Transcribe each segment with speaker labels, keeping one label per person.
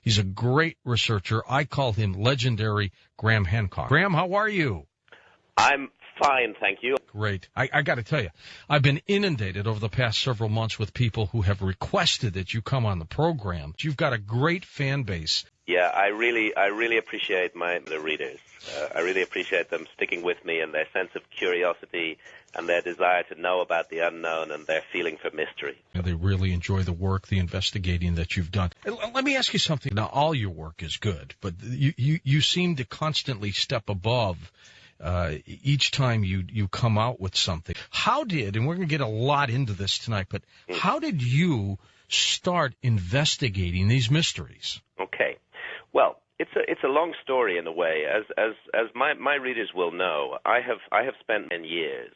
Speaker 1: He's a great researcher. I call him legendary Graham Hancock. Graham, how are you?
Speaker 2: I'm fine, thank you.
Speaker 1: Great. I got to tell you, I've been inundated over the past several months with people who have requested that you come on the program. You've got a great fan base.
Speaker 2: Yeah, I really appreciate the readers. I really appreciate them sticking with me and their sense of curiosity and their desire to know about the unknown and their feeling for mystery.
Speaker 1: They really enjoy the work, the investigating that you've done. Let me ask you something. Now, all your work is good, but you seem to constantly step above each time you come out with something. How did, and we're going to get a lot into this tonight, but how did you start investigating these mysteries?
Speaker 2: Okay. Well, it's a long story in a way. As my readers will know, I have spent 10 years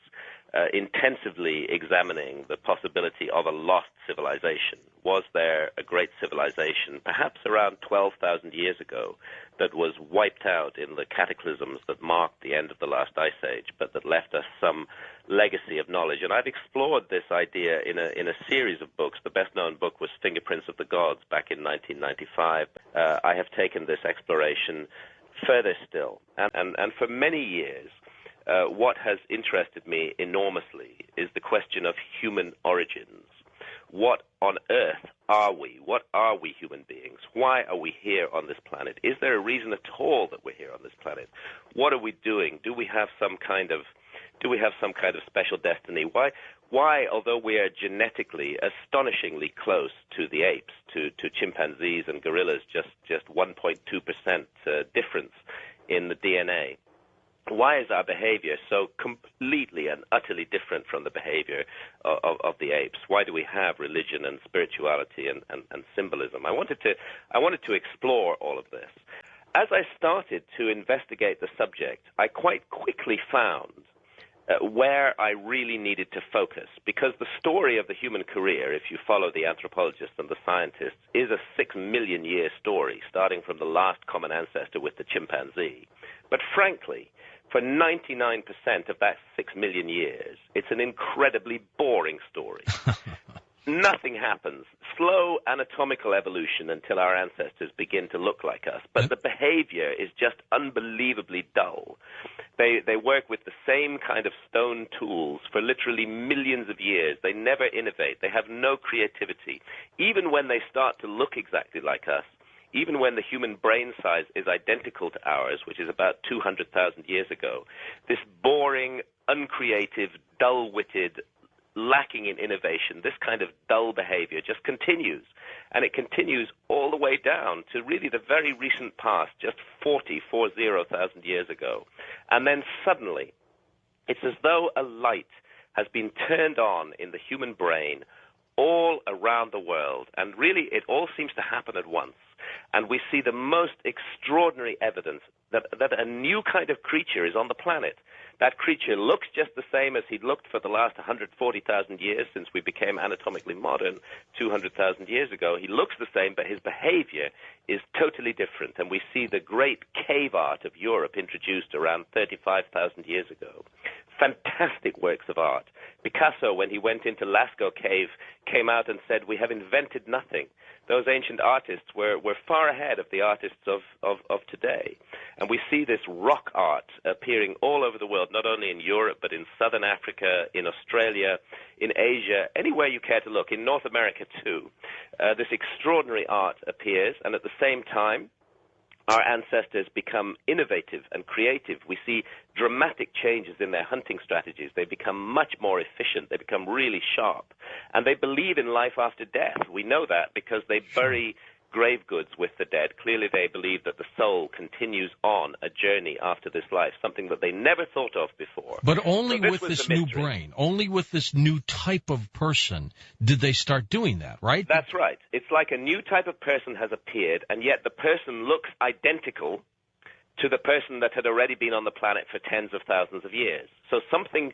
Speaker 2: intensively examining the possibility of a lost civilization. Was there a great civilization, perhaps around 12,000 years ago, that was wiped out in the cataclysms that marked the end of the last ice age, but that left us some legacy of knowledge? And I've explored this idea in a series of books. The best-known book was Fingerprints of the Gods back in 1995. I have taken this exploration further still. And for many years, what has interested me enormously is the question of human origins. What on earth are we? What are we human beings? Why are we here on this planet? Is there a reason at all that we're here on this planet? What are we doing? Do we have some kind of special destiny? Why, although we are genetically astonishingly close to the apes, to chimpanzees and gorillas, just 1.2% difference in the DNA, why is our behavior so completely and utterly different from the behavior of the apes? Why do we have religion and spirituality and symbolism? I wanted to explore all of this. As I started to investigate the subject, I quite quickly found where I really needed to focus, because the story of the human career, if you follow the anthropologists and the scientists, is a 6 million year story, starting from the last common ancestor with the chimpanzee. But frankly, for 99% of that 6 million years, it's an incredibly boring story. Nothing happens. Slow anatomical evolution until our ancestors begin to look like us. But the behavior is just unbelievably dull. They work with the same kind of stone tools for literally millions of years. They never innovate. They have no creativity. Even when they start to look exactly like us, even when the human brain size is identical to ours, which is about 200,000 years ago, this boring, uncreative, dull-witted, lacking in innovation, this kind of dull behavior just continues. And it continues all the way down to really the very recent past, just 40,000 years ago. And then suddenly, it's as though a light has been turned on in the human brain all around the world. And really, it all seems to happen at once. And we see the most extraordinary evidence that a new kind of creature is on the planet. That creature looks just the same as he'd looked for the last 140,000 years since we became anatomically modern 200,000 years ago. He looks the same, but his behavior is totally different. And we see the great cave art of Europe introduced around 35,000 years ago. Fantastic works of art. Picasso, when he went into Lascaux Cave, came out and said, "We have invented nothing." Those ancient artists were far ahead of the artists of today. And we see this rock art appearing all over the world, not only in Europe, but in southern Africa, in Australia, in Asia, anywhere you care to look, in North America too. This extraordinary art appears, and at the same time, our ancestors become innovative and creative. We see dramatic changes in their hunting strategies. They become much more efficient. They become really sharp. And they believe in life after death. We know that because they bury grave goods with the dead. Clearly they believe that the soul continues on a journey after this life, something that they never thought of before.
Speaker 1: But only with this new brain, only with this new type of person did they start doing that, right?
Speaker 2: That's right. It's like a new type of person has appeared, and yet the person looks identical to the person that had already been on the planet for tens of thousands of years. So something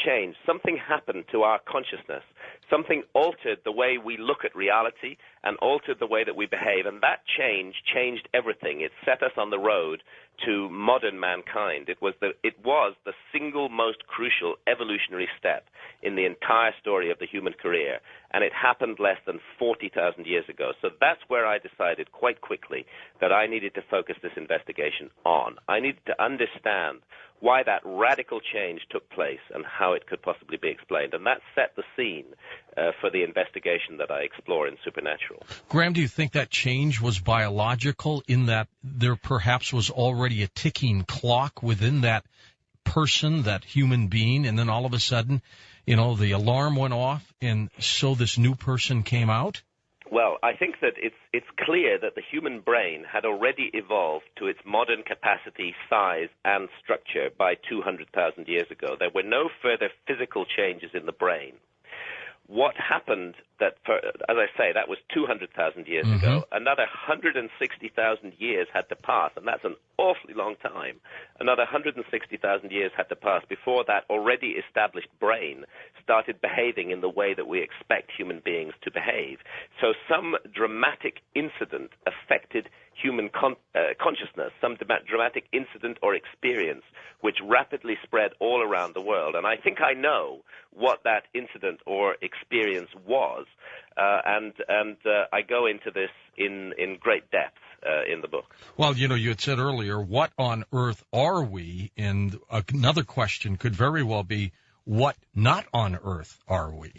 Speaker 2: changed, something happened to our consciousness, something altered the way we look at reality and altered the way that we behave, and that change changed everything. It set us on the road to modern mankind. It was the single most crucial evolutionary step in the entire story of the human career, and it happened less than 40,000 years ago. So that's where I decided quite quickly that I needed to focus this investigation on. I needed to understand why that radical change took place and how it could possibly be explained. And that set the scene for the investigation that I explore in Supernatural.
Speaker 1: Graham, do you think that change was biological, in that there perhaps was already a ticking clock within that person, that human being, and then all of a sudden, the alarm went off, and so this new person came out?
Speaker 2: Well, I think that it's clear that the human brain had already evolved to its modern capacity, size, and structure by 200,000 years ago. There were no further physical changes in the brain. What happened as I say, that was 200,000 years ago. Another 160,000 years had to pass, and that's an awfully long time. Another 160,000 years had to pass before that already established brain started behaving in the way that we expect human beings to behave. So some dramatic incident affected human consciousness, some dramatic incident or experience which rapidly spread all around the world. And I think I know what that incident or experience was, and I go into this in great depth in the book.
Speaker 1: Well, you had said earlier, what on earth are we? And another question could very well be, what not on earth are we?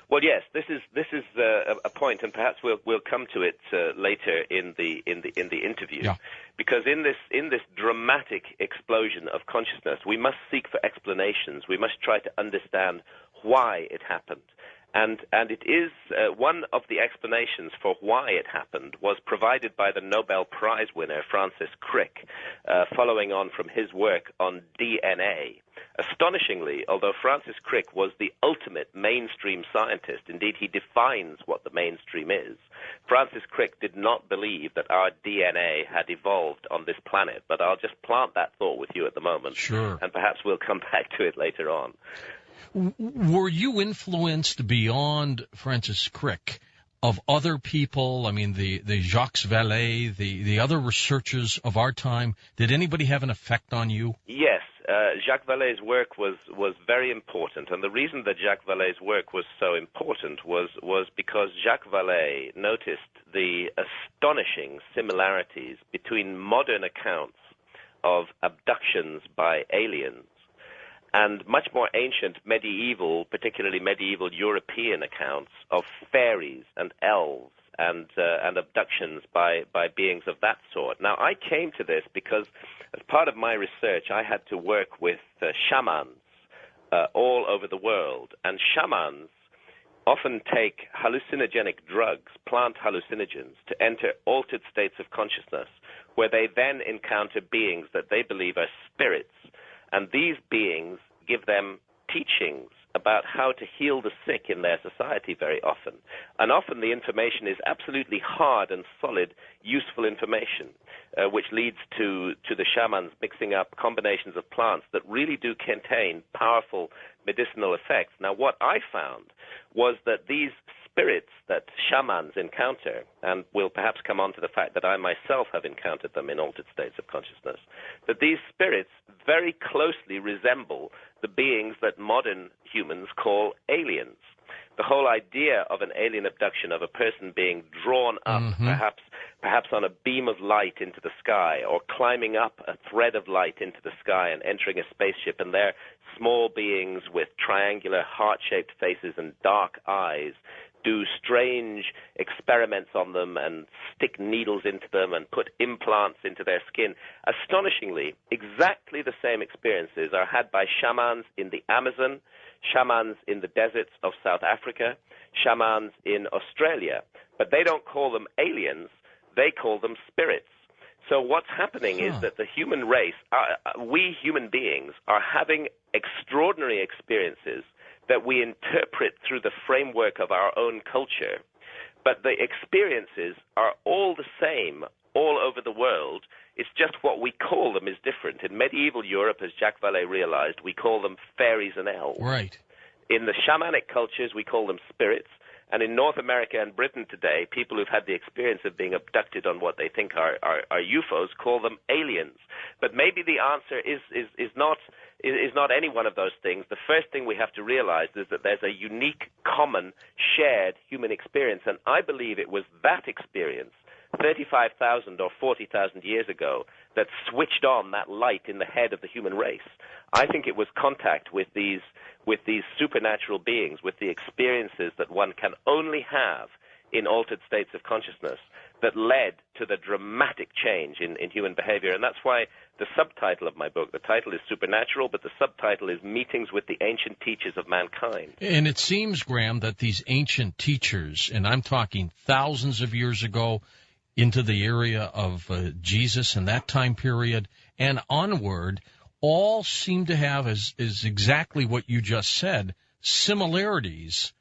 Speaker 2: Well, yes, this is a point, and perhaps we'll come to it later in the interview.
Speaker 1: Yeah.
Speaker 2: Because in this dramatic explosion of consciousness, we must seek for explanations. We must try to understand why it happened. And it is one of the explanations for why it happened was provided by the Nobel Prize winner Francis Crick, following on from his work on DNA. Astonishingly, although Francis Crick was the ultimate mainstream scientist, indeed he defines what the mainstream is, Francis Crick did not believe that our DNA had evolved on this planet. But I'll just plant that thought with you at the moment.
Speaker 1: Sure.
Speaker 2: And perhaps we'll come back to it later on.
Speaker 1: Were you influenced beyond Francis Crick of other people? I mean, the Jacques Vallée, the other researchers of our time. Did anybody have an effect on you?
Speaker 2: Yes. Jacques Vallée's work was very important, and the reason that Jacques Vallée's work was so important was because Jacques Vallée noticed the astonishing similarities between modern accounts of abductions by aliens and much more ancient medieval, particularly medieval European accounts of fairies and elves and abductions by beings of that sort. Now, I came to this because as part of my research, I had to work with shamans all over the world, and shamans often take hallucinogenic drugs, plant hallucinogens, to enter altered states of consciousness, where they then encounter beings that they believe are spirits, and these beings give them teachings about how to heal the sick in their society very often. And often the information is absolutely hard and solid, useful information, which leads to the shamans mixing up combinations of plants that really do contain powerful medicinal effects. Now, what I found was that these spirits that shamans encounter, and we'll perhaps come on to the fact that I myself have encountered them in altered states of consciousness, that these spirits very closely resemble the beings that modern humans call aliens. The whole idea of an alien abduction, of a person being drawn up, perhaps on a beam of light into the sky, or climbing up a thread of light into the sky and entering a spaceship, and they're small beings with triangular heart-shaped faces and dark eyes, do strange experiments on them and stick needles into them and put implants into their skin. Astonishingly, exactly the same experiences are had by shamans in the Amazon, shamans in the deserts of South Africa, shamans in Australia. But they don't call them aliens, they call them spirits. So what's happening is that the human race, we human beings, are having extraordinary experiences that we interpret through the framework of our own culture. But the experiences are all the same all over the world. It's just what we call them is different. In medieval Europe, as Jacques Vallée realized, we call them fairies and elves.
Speaker 1: Right.
Speaker 2: In the shamanic cultures, we call them spirits. And in North America and Britain today, people who've had the experience of being abducted on what they think are UFOs call them aliens. But maybe the answer is not any one of those things. The first thing we have to realize is that there's a unique, common, shared human experience. And I believe it was that experience 35,000 or 40,000 years ago that switched on that light in the head of the human race. I think it was contact with these supernatural beings, with the experiences that one can only have in altered states of consciousness, that led to the dramatic change in human behavior. And that's why the subtitle of my book, the title is Supernatural, but the subtitle is Meetings with the Ancient Teachers of Mankind.
Speaker 1: And it seems, Graham, that these ancient teachers, and I'm talking thousands of years ago, into the area of Jesus and that time period and onward, all seem to have, is exactly what you just said, similarities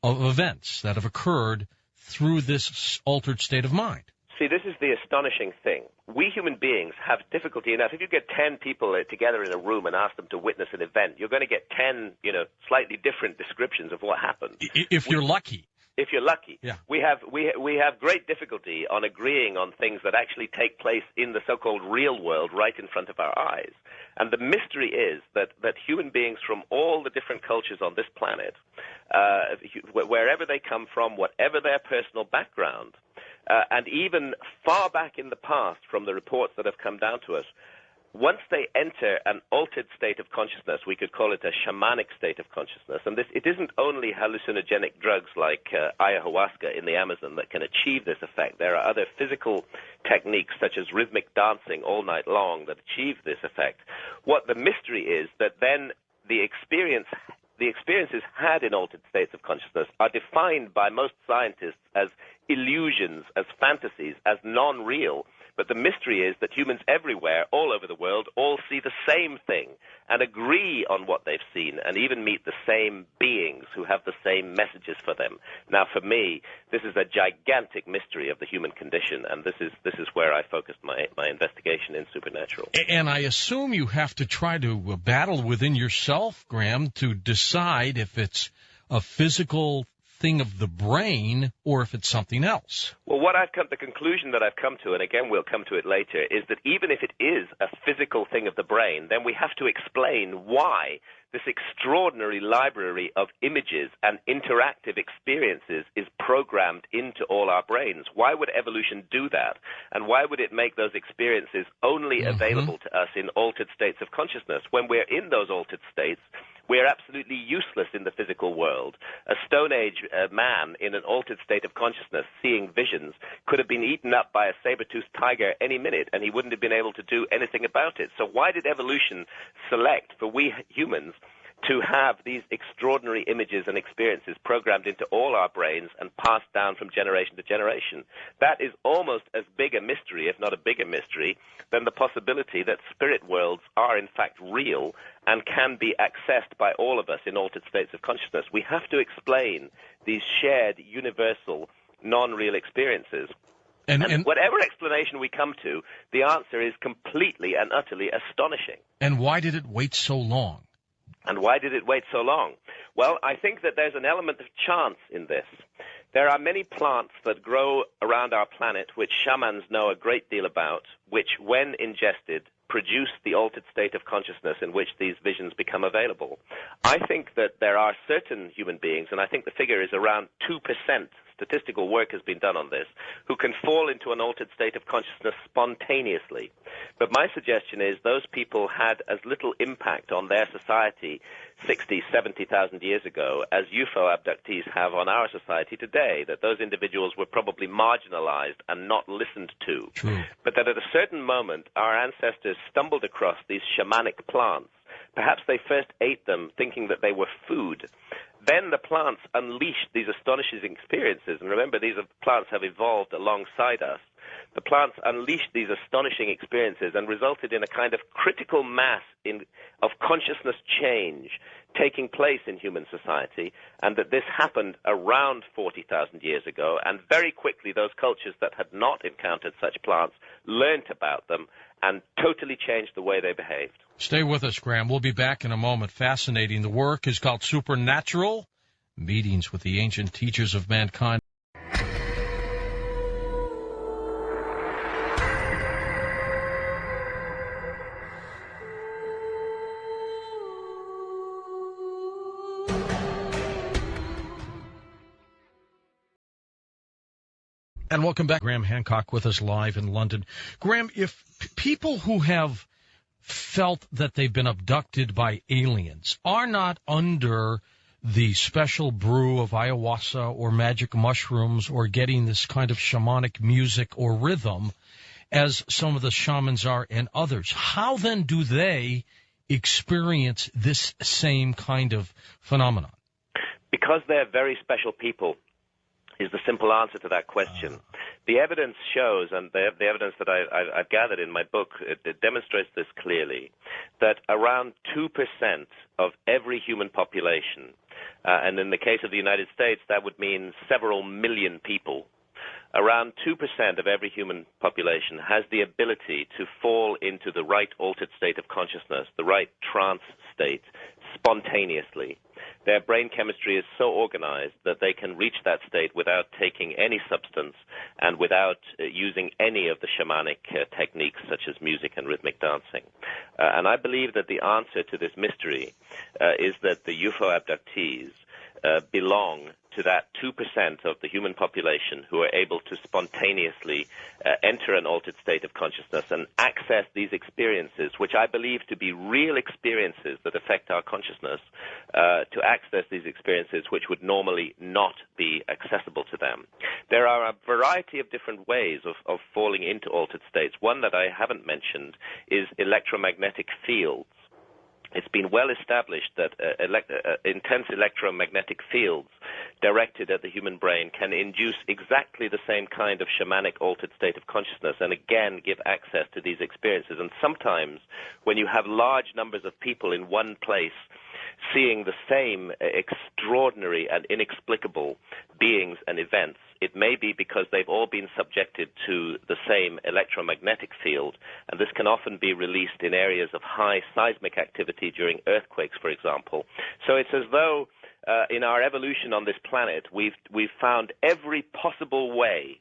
Speaker 1: of events that have occurred through this altered state of mind.
Speaker 2: See, this is the astonishing thing. We human beings have difficulty enough. If you get 10 people together in a room and ask them to witness an event, you're going to get 10, slightly different descriptions of what happened.
Speaker 1: If you're lucky.
Speaker 2: If you're lucky.
Speaker 1: Yeah.
Speaker 2: We have great difficulty on agreeing on things that actually take place in the so-called real world right in front of our eyes. And the mystery is that human beings from all the different cultures on this planet, wherever they come from, whatever their personal background, and even far back in the past from the reports that have come down to us, once they enter an altered state of consciousness, we could call it a shamanic state of consciousness. And it isn't only hallucinogenic drugs like ayahuasca in the Amazon that can achieve this effect. There are other physical techniques such as rhythmic dancing all night long that achieve this effect. What the mystery is that then the experiences had in altered states of consciousness are defined by most scientists as illusions, as fantasies, as non-real. But the mystery is that humans everywhere, all over the world, all see the same thing and agree on what they've seen and even meet the same beings who have the same messages for them. Now, for me, this is a gigantic mystery of the human condition, and this is where I focused my investigation in Supernatural.
Speaker 1: And I assume you have to try to battle within yourself, Graham, to decide if it's a physical thing of the brain or if it's something else.
Speaker 2: Well, the conclusion that I've come to, and again we'll come to it later, is that even if it is a physical thing of the brain, then we have to explain why this extraordinary library of images and interactive experiences is programmed into all our brains. Why would evolution do that? And why would it make those experiences only available to us in altered states of consciousness? When we're in those altered states, we're absolutely useless in the physical world. A Stone Age man in an altered state of consciousness, seeing visions, could have been eaten up by a saber-toothed tiger any minute, and he wouldn't have been able to do anything about it. So why did evolution select for we humans to have these extraordinary images and experiences programmed into all our brains and passed down from generation to generation? That is almost as big a mystery, if not a bigger mystery, than the possibility that spirit worlds are in fact real and can be accessed by all of us in altered states of consciousness. We have to explain these shared, universal, non-real experiences. And whatever explanation we come to, the answer is completely and utterly astonishing.
Speaker 1: And why did it wait so long?
Speaker 2: And why did it wait so long? Well, I think that there's an element of chance in this. There are many plants that grow around our planet which shamans know a great deal about, which, when ingested, produce the altered state of consciousness in which these visions become available. I think that there are certain human beings, and I think the figure is around 2%, statistical work has been done on this, who can fall into an altered state of consciousness spontaneously. But my suggestion is those people had as little impact on their society 60, 70,000 years ago as UFO abductees have on our society today, that those individuals were probably marginalized and not listened to.
Speaker 1: True.
Speaker 2: But that at a certain moment, our ancestors stumbled across these shamanic plants. Perhaps they first ate them thinking that they were food. Then the plants unleashed these astonishing experiences. And remember, these plants have evolved alongside us. the plants unleashed these astonishing experiences and resulted in a kind of critical mass of consciousness change taking place in human society, and that this happened around 40,000 years ago, and very quickly those cultures that had not encountered such plants learnt about them and totally changed the way they behaved.
Speaker 1: Stay with us, Graham. We'll be back in a moment. Fascinating. The work is called Supernatural, Meetings with the Ancient Teachers of Mankind. And welcome back. Graham Hancock with us live in London. Graham, if people who have felt that they've been abducted by aliens are not under the special brew of ayahuasca or magic mushrooms or getting this kind of shamanic music or rhythm as some of the shamans are and others, how then do they experience this same kind of phenomenon?
Speaker 2: Because they're very special people is the simple answer to that question. The evidence shows, and the evidence that I've gathered in my book, it demonstrates this clearly, that around 2% of every human population, and in the case of the United States, that would mean several million people, around 2% of every human population has the ability to fall into the right altered state of consciousness, the right trance state, spontaneously. Their brain chemistry is so organized that they can reach that state without taking any substance and without using any of the shamanic techniques such as music and rhythmic dancing. And I believe that the answer to this mystery is that the UFO abductees belong to that 2% of the human population who are able to spontaneously enter an altered state of consciousness and access these experiences, which I believe to be real experiences that affect our consciousness, to access these experiences which would normally not be accessible to them. There are a variety of different ways of falling into altered states. One that I haven't mentioned is electromagnetic fields. It's been well established that intense electromagnetic fields directed at the human brain can induce exactly the same kind of shamanic altered state of consciousness and again give access to these experiences. And sometimes when you have large numbers of people in one place seeing the same extraordinary and inexplicable beings and events, it may be because they've all been subjected to the same electromagnetic field, and this can often be released in areas of high seismic activity during earthquakes, for example. So it's as though in our evolution on this planet, we've found every possible way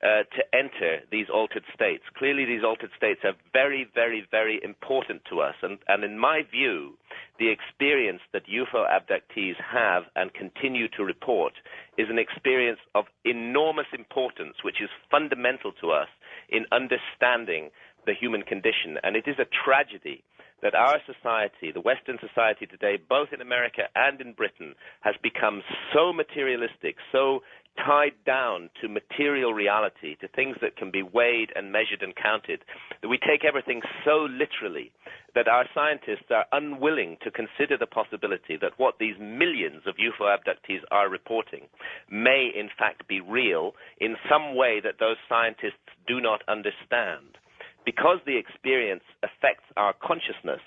Speaker 2: to enter these altered states. Clearly, these altered states are very, very, very important to us. And in my view, the experience that UFO abductees have and continue to report is an experience of enormous importance, which is fundamental to us in understanding the human condition. And it is a tragedy that our society, the Western society today, both in America and in Britain, has become so materialistic, so tied down to material reality, to things that can be weighed and measured and counted, that we take everything so literally that our scientists are unwilling to consider the possibility that what these millions of UFO abductees are reporting may in fact be real in some way that those scientists do not understand. Because the experience affects our consciousness,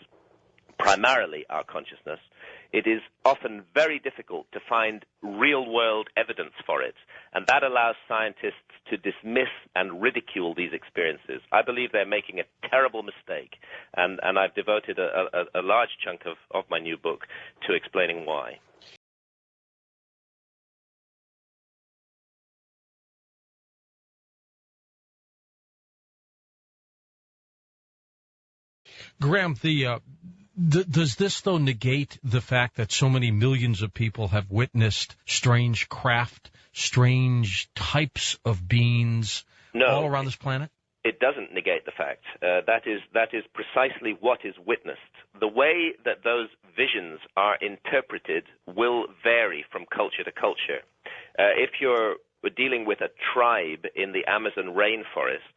Speaker 2: primarily our consciousness, it is often very difficult to find real-world evidence for it, and that allows scientists to dismiss and ridicule these experiences. I believe they're making a terrible mistake, and I've devoted a large chunk of my new book to explaining why.
Speaker 1: Graham, does this, though, negate the fact that so many millions of people have witnessed strange craft, strange types of beings all around this planet?
Speaker 2: It doesn't negate the fact. That is precisely what is witnessed. The way that those visions are interpreted will vary from culture to culture. If you're dealing with a tribe in the Amazon rainforest,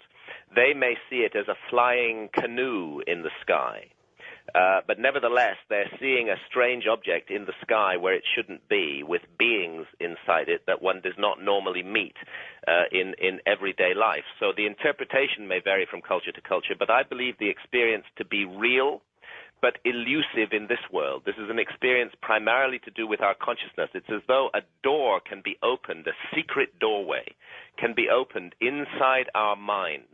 Speaker 2: they may see it as a flying canoe in the sky. But nevertheless, they're seeing a strange object in the sky where it shouldn't be, with beings inside it that one does not normally meet in everyday life. So the interpretation may vary from culture to culture, but I believe the experience to be real but elusive in this world. This is an experience primarily to do with our consciousness. It's as though a door can be opened, a secret doorway can be opened inside our minds,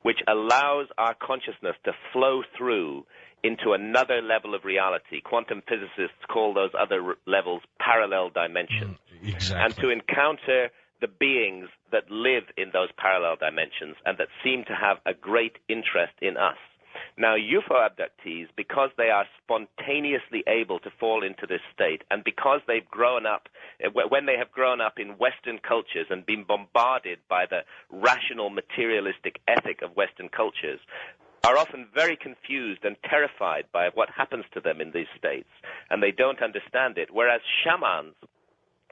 Speaker 2: which allows our consciousness to flow through into another level of reality. Quantum physicists call those other levels parallel dimensions.
Speaker 1: Exactly.
Speaker 2: And to encounter the beings that live in those parallel dimensions and that seem to have a great interest in us. Now, UFO abductees, because they are spontaneously able to fall into this state, and because they've grown up, when they have grown up in Western cultures and been bombarded by the rational, materialistic ethic of Western cultures, are often very confused and terrified by what happens to them in these states, and they don't understand it. Whereas shamans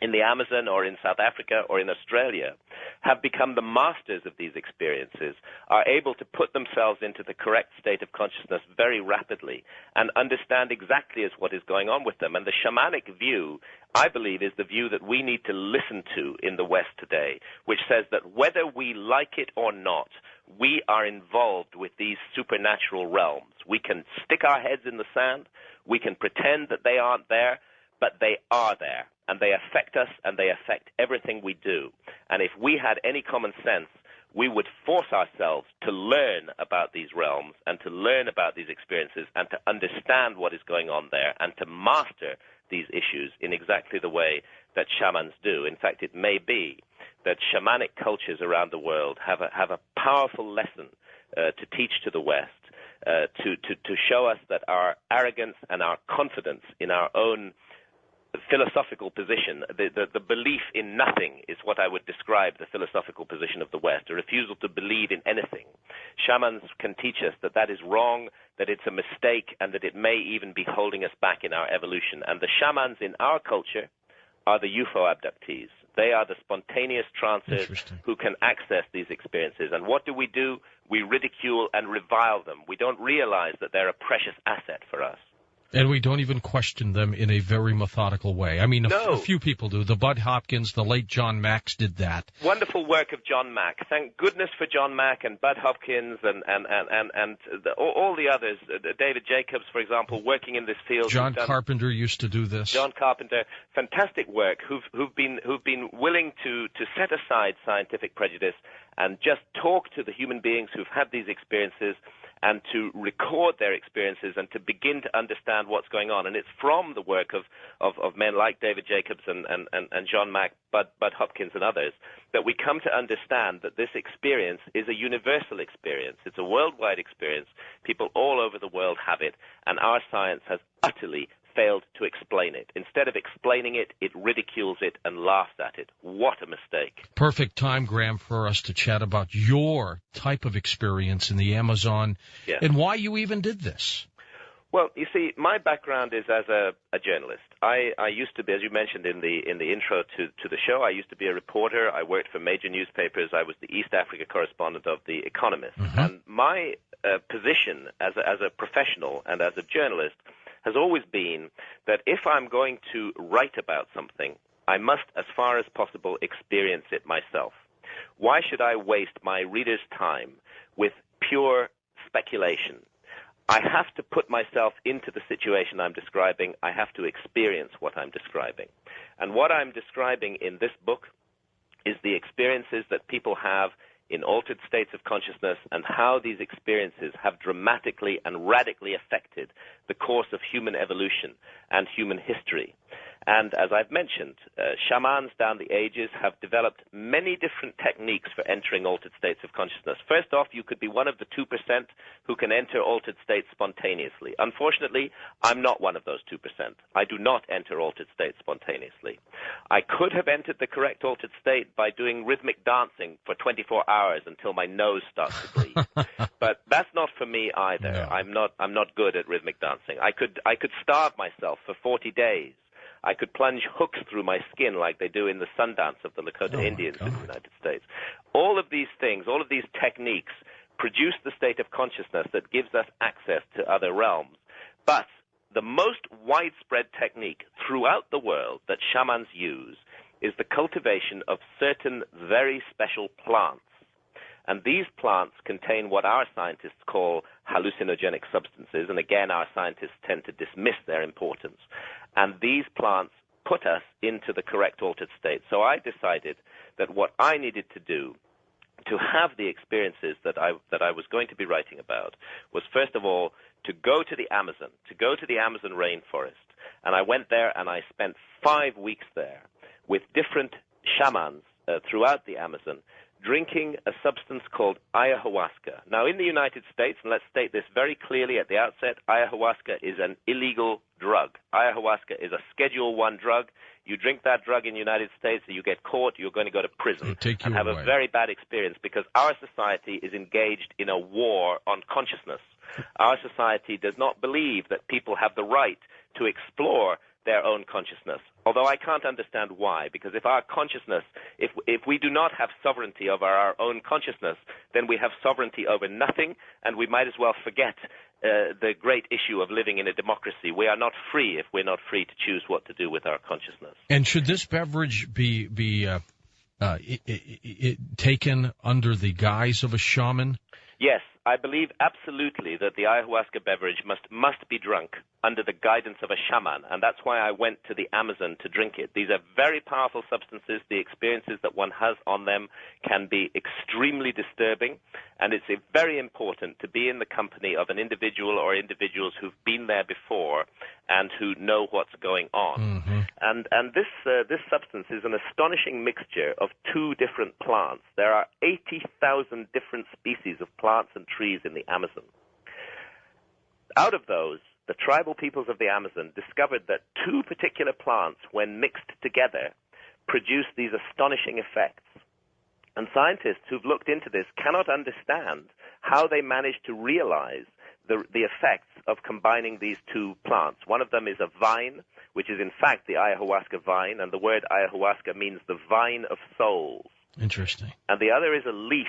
Speaker 2: in the Amazon or in South Africa or in Australia have become the masters of these experiences, are able to put themselves into the correct state of consciousness very rapidly and understand exactly what is going on with them. And the shamanic view, I believe, is the view that we need to listen to in the West today, which says that whether we like it or not, we are involved with these supernatural realms. We can stick our heads in the sand, we can pretend that they aren't there, but they are there, and they affect us, and they affect everything we do. And if we had any common sense, we would force ourselves to learn about these realms and to learn about these experiences and to understand what is going on there and to master these issues in exactly the way that shamans do. In fact, it may be that shamanic cultures around the world have a powerful lesson to teach to the West, to show us that our arrogance and our confidence in our own philosophical position, the belief in nothing is what I would describe the philosophical position of the West, a refusal to believe in anything. Shamans can teach us that that is wrong, that it's a mistake, and that it may even be holding us back in our evolution. And the shamans in our culture are the UFO abductees. They are the spontaneous trancers who can access these experiences. And what do? We ridicule and revile them. We don't realize that they're a precious asset for us.
Speaker 1: And we don't even question them in a very methodical way. I mean, a few people do. The Bud Hopkins, the late John Max did that.
Speaker 2: Wonderful work of John Mack. Thank goodness for John Mack and Bud Hopkins and all the others. David Jacobs, for example, working in this field.
Speaker 1: John Carpenter used to do this.
Speaker 2: John Carpenter, fantastic work. Who've been willing to set aside scientific prejudice and just talk to the human beings who've had these experiences, and to record their experiences and to begin to understand what's going on. And it's from the work of men like David Jacobs and John Mack, Bud Hopkins and others, that we come to understand that this experience is a universal experience. It's a worldwide experience. People all over the world have it, and our science has utterly failed to explain it. Instead of explaining it, it ridicules it and laughs at it. What a mistake.
Speaker 1: Perfect time, Graham, for us to chat about your type of experience in the Amazon and why you even did this.
Speaker 2: Well, you see, my background is as a journalist. I used to be, as you mentioned in the intro to the show, I used to be a reporter. I worked for major newspapers. I was the East Africa correspondent of The Economist. Mm-hmm. And my position as a professional and as a journalist has always been that if I'm going to write about something, I must, as far as possible, experience it myself. Why should I waste my reader's time with pure speculation? I have to put myself into the situation I'm describing. I have to experience what I'm describing. And what I'm describing in this book is the experiences that people have in altered states of consciousness and how these experiences have dramatically and radically affected the course of human evolution and human history. And as I've mentioned, shamans down the ages have developed many different techniques for entering altered states of consciousness. First off, you could be one of the 2% who can enter altered states spontaneously. Unfortunately, I'm not one of those 2%. I do not enter altered states spontaneously. I could have entered the correct altered state by doing rhythmic dancing for 24 hours until my nose starts to bleed. But that's not for me either. No. I'm not good at rhythmic dancing. I could starve myself for 40 days. I could plunge hooks through my skin like they do in the Sundance of the Lakota Indians in the United States. All of these things, all of these techniques produce the state of consciousness that gives us access to other realms. But the most widespread technique throughout the world that shamans use is the cultivation of certain very special plants. And these plants contain what our scientists call hallucinogenic substances. And again, our scientists tend to dismiss their importance. And these plants put us into the correct altered state. So I decided that what I needed to do to have the experiences that I was going to be writing about was, first of all, to go to the Amazon rainforest. And I went there and I spent 5 weeks there with different shamans throughout the Amazon, drinking a substance called ayahuasca. Now, in the United States, and let's state this very clearly at the outset, ayahuasca is an illegal drug. Ayahuasca is a Schedule I drug. You drink that drug in the United States, and you get caught, you're going to go to prison and have a very bad experience, because our society is engaged in a war on consciousness. Our society does not believe that people have the right to explore their own consciousness, although I can't understand why, because if our consciousness, if we do not have sovereignty over our own consciousness, then we have sovereignty over nothing, and we might as well forget the great issue of living in a democracy. We are not free if we're not free to choose what to do with our consciousness.
Speaker 1: And should this beverage be taken under the guise of a shaman?
Speaker 2: Yes, I believe absolutely that the ayahuasca beverage must be drunk under the guidance of a shaman, and that's why I went to the Amazon to drink it. These are very powerful substances. The experiences that one has on them can be extremely disturbing, and it's very important to be in the company of an individual or individuals who've been there before and who know what's going on.
Speaker 1: Mm-hmm.
Speaker 2: And this substance is an astonishing mixture of 2 different plants. There are 80,000 different species of plants and trees in the Amazon. Out of those, the tribal peoples of the Amazon discovered that 2 particular plants, when mixed together, produce these astonishing effects. And scientists who've looked into this cannot understand how they managed to realize the effects of combining these 2 plants. One of them is a vine, which is in fact the ayahuasca vine, and the word ayahuasca means the vine of souls.
Speaker 1: Interesting.
Speaker 2: And the other is a leaf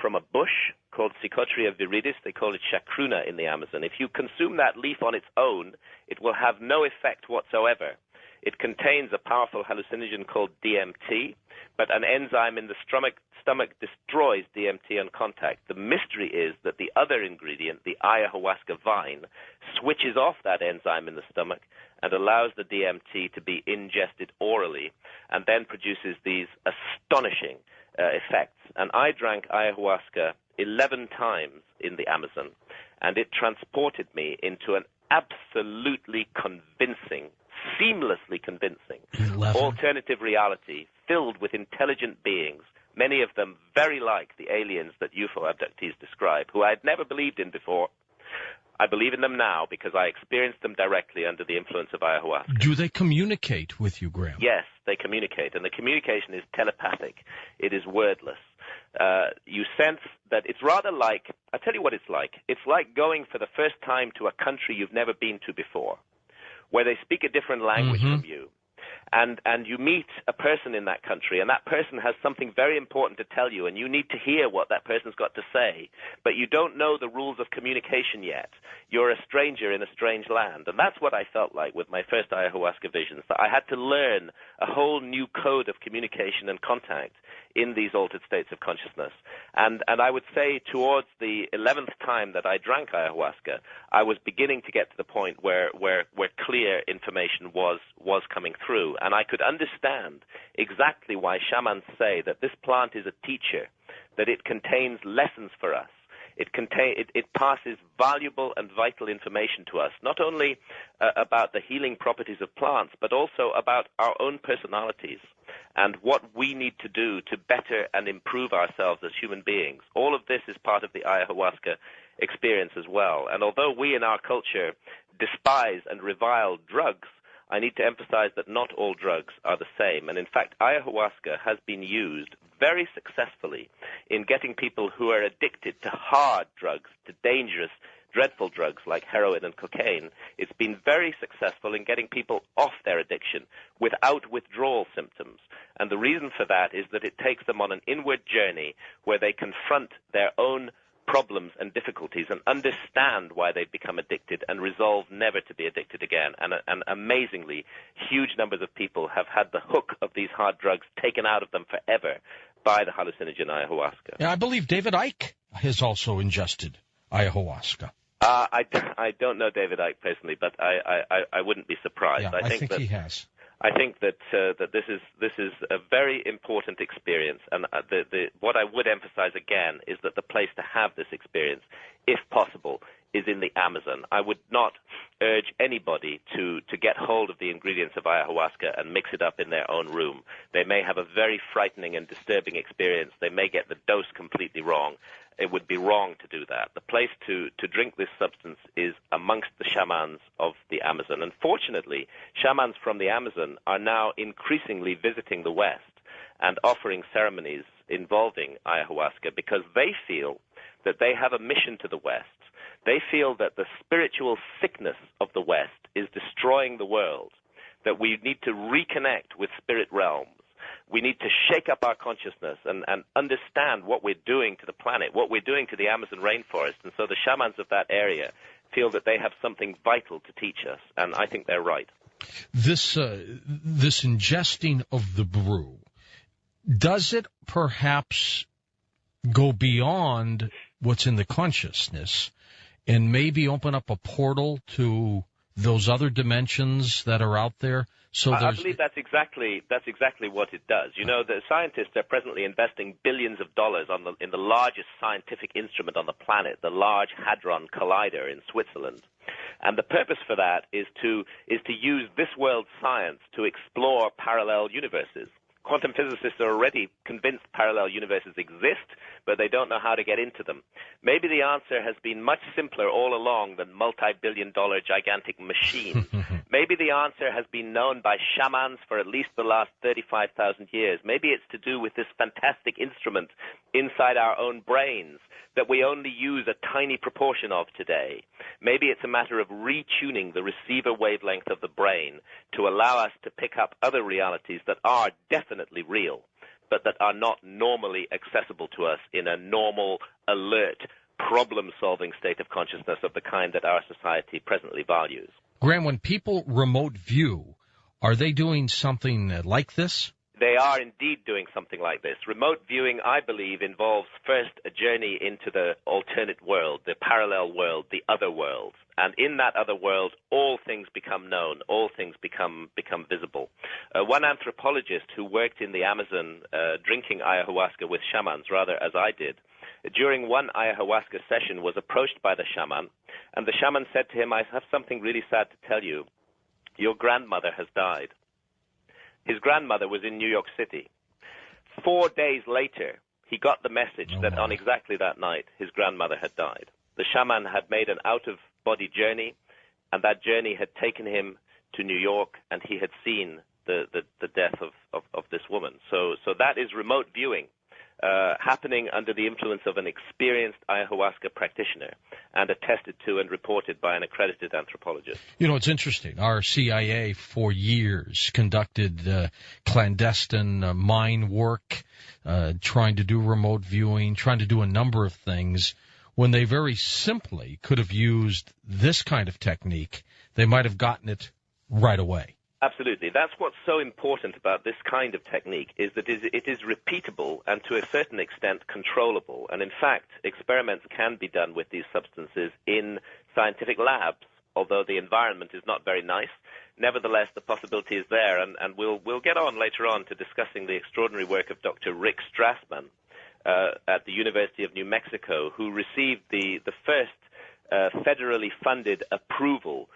Speaker 2: from a bush called Psychotria viridis. They call it chacruna in the Amazon. If you consume that leaf on its own, it will have no effect whatsoever. It contains a powerful hallucinogen called DMT, but an enzyme in the stomach destroys DMT on contact. The mystery is that the other ingredient, the ayahuasca vine, switches off that enzyme in the stomach and allows the DMT to be ingested orally, and then produces these astonishing effects. And I drank ayahuasca 11 times in the Amazon, and it transported me into an absolutely convincing, seamlessly convincing
Speaker 1: 11.
Speaker 2: alternative reality filled with intelligent beings, many of them very like the aliens that UFO abductees describe, who I had never believed in before. I believe in them now because I experienced them directly under the influence of ayahuasca.
Speaker 1: Do they communicate with you, Graham?
Speaker 2: Yes, they communicate, and the communication is telepathic. It is wordless. You sense that it's rather like, I'll tell you what it's like. It's like going for the first time to a country you've never been to before, where they speak a different language from you. And you meet a person in that country, and that person has something very important to tell you, and you need to hear what that person's got to say, but you don't know the rules of communication yet. You're a stranger in a strange land, and that's what I felt like with my first ayahuasca visions, that I had to learn a whole new code of communication and contact in these altered states of consciousness. And I would say towards the 11th time that I drank ayahuasca, I was beginning to get to the point where clear information was coming through. And I could understand exactly why shamans say that this plant is a teacher, that it contains lessons for us. It passes valuable and vital information to us, not only about the healing properties of plants, but also about our own personalities and what we need to do to better and improve ourselves as human beings. All of this is part of the ayahuasca experience as well. And although we in our culture despise and revile drugs, I need to emphasize that not all drugs are the same. And in fact, ayahuasca has been used very successfully in getting people who are addicted to hard drugs, to dangerous, dreadful drugs like heroin and cocaine. It's been very successful in getting people off their addiction without withdrawal symptoms. And the reason for that is that it takes them on an inward journey where they confront their own problems and difficulties and understand why they've become addicted and resolve never to be addicted again. And amazingly, huge numbers of people have had the hook of these hard drugs taken out of them forever by the hallucinogen ayahuasca.
Speaker 1: Yeah, I believe David Icke has also ingested ayahuasca.
Speaker 2: I don't know David Icke personally, but I wouldn't be surprised.
Speaker 1: Yeah, I think
Speaker 2: that
Speaker 1: he has.
Speaker 2: I think that this is a very important experience, and what I would emphasize again is that the place to have this experience, if possible, is in the Amazon. I would not urge anybody to get hold of the ingredients of ayahuasca and mix it up in their own room. They may have a very frightening and disturbing experience. They may get the dose completely wrong. It would be wrong to do that. The place to drink this substance is amongst the shamans of the Amazon. And fortunately, shamans from the Amazon are now increasingly visiting the West and offering ceremonies involving ayahuasca because they feel that they have a mission to the West. They feel that the spiritual sickness of the West is destroying the world, that we need to reconnect with spirit realms. We need to shake up our consciousness and understand what we're doing to the planet, what we're doing to the Amazon rainforest. And so the shamans of that area feel that they have something vital to teach us, and I think they're right.
Speaker 1: This ingesting of the brew, does it perhaps go beyond what's in the consciousness and maybe open up a portal to those other dimensions that are out there? So I
Speaker 2: believe that's exactly what it does. You know, the scientists are presently investing billions of dollars in the largest scientific instrument on the planet, the Large Hadron Collider in Switzerland. And the purpose for that is to use this world's science to explore parallel universes. Quantum physicists are already convinced parallel universes exist, but they don't know how to get into them. Maybe the answer has been much simpler all along than multi-billion-dollar gigantic machines. Maybe the answer has been known by shamans for at least the last 35,000 years. Maybe it's to do with this fantastic instrument inside our own brains that we only use a tiny proportion of today. Maybe it's a matter of retuning the receiver wavelength of the brain to allow us to pick up other realities that are definitely real, but that are not normally accessible to us in a normal, alert, problem-solving state of consciousness of the kind that our society presently values.
Speaker 1: Graham, when people remote view, are they doing something like this?
Speaker 2: They are indeed doing something like this. Remote viewing, I believe, involves first a journey into the alternate world, the parallel world, the other world. And in that other world, all things become known, all things become visible. One anthropologist who worked in the Amazon drinking ayahuasca with shamans, rather as I did, during one ayahuasca session was approached by the shaman, and the shaman said to him, "I have something really sad to tell you. Your grandmother has died." His grandmother was in New York City. 4 days later, he got the message that on exactly that night, his grandmother had died. The shaman had made an out-of-body journey, and that journey had taken him to New York, and he had seen the death of this woman. So that is remote viewing, happening under the influence of an experienced ayahuasca practitioner and attested to and reported by an accredited anthropologist.
Speaker 1: You know, it's interesting. Our CIA for years conducted clandestine mine work, trying to do remote viewing, trying to do a number of things. When they very simply could have used this kind of technique, they might have gotten it right away.
Speaker 2: Absolutely. That's what's so important about this kind of technique, is that it is repeatable and to a certain extent controllable. And in fact, experiments can be done with these substances in scientific labs, although the environment is not very nice. Nevertheless, the possibility is there, and we'll get on later on to discussing the extraordinary work of Dr. Rick Strassman at the University of New Mexico, who received the first federally funded approval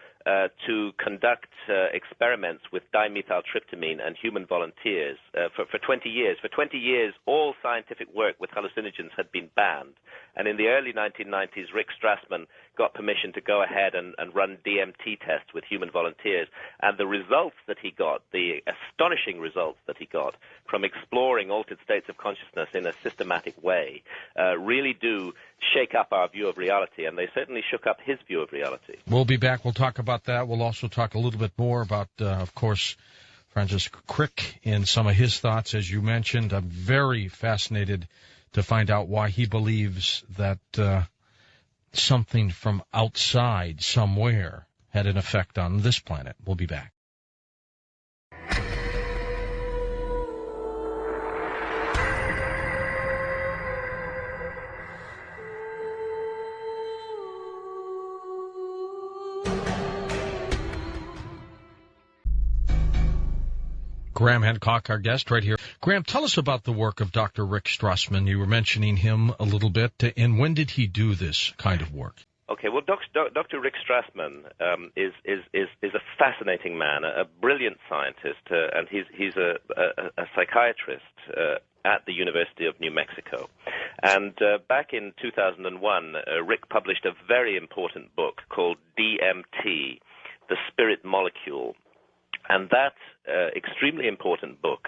Speaker 2: to conduct experiments with dimethyltryptamine and human volunteers for 20 years. For 20 years, all scientific work with hallucinogens had been banned. And in the early 1990s, Rick Strassman got permission to go ahead and run DMT tests with human volunteers. And the results that he got, the astonishing results that he got from exploring altered states of consciousness in a systematic way, really do shake up our view of reality. And they certainly shook up his view of reality.
Speaker 1: We'll be back. We'll talk about that. We'll also talk a little bit more about, of course, Francis Crick and some of his thoughts. As you mentioned, I'm very fascinated to find out why he believes that something from outside somewhere had an effect on this planet. We'll be back. Graham Hancock, our guest right here. Graham, tell us about the work of Dr. Rick Strassman. You were mentioning him a little bit, and when did he do this kind of work?
Speaker 2: Okay, well, Dr. Rick Strassman is a fascinating man, a brilliant scientist, and he's a psychiatrist at the University of New Mexico. And back in 2001, Rick published a very important book called DMT, The Spirit Molecule. And that extremely important book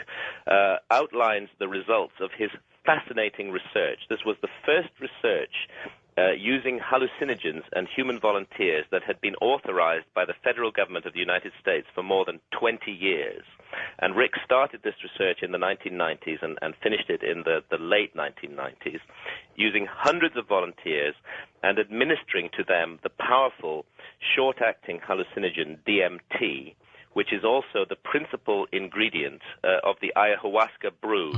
Speaker 2: outlines the results of his fascinating research. This was the first research using hallucinogens and human volunteers that had been authorized by the federal government of the United States for more than 20 years. And Rick started this research in the 1990s and finished it in the late 1990s, using hundreds of volunteers and administering to them the powerful short-acting hallucinogen DMT, which is also the principal ingredient of the ayahuasca brew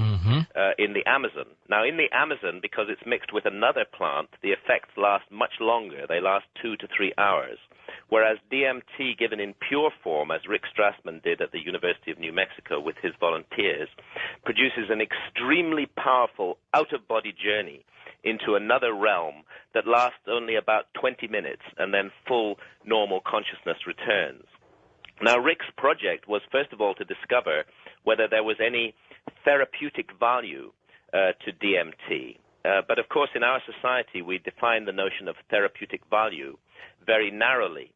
Speaker 2: in the Amazon. Now, in the Amazon, because it's mixed with another plant, the effects last much longer. They last 2 to 3 hours, whereas DMT given in pure form, as Rick Strassman did at the University of New Mexico with his volunteers, produces an extremely powerful out-of-body journey into another realm that lasts only about 20 minutes, and then full normal consciousness returns. Now, Rick's project was, first of all, to discover whether there was any therapeutic value to DMT. But, of course, in our society, we define the notion of therapeutic value very narrowly.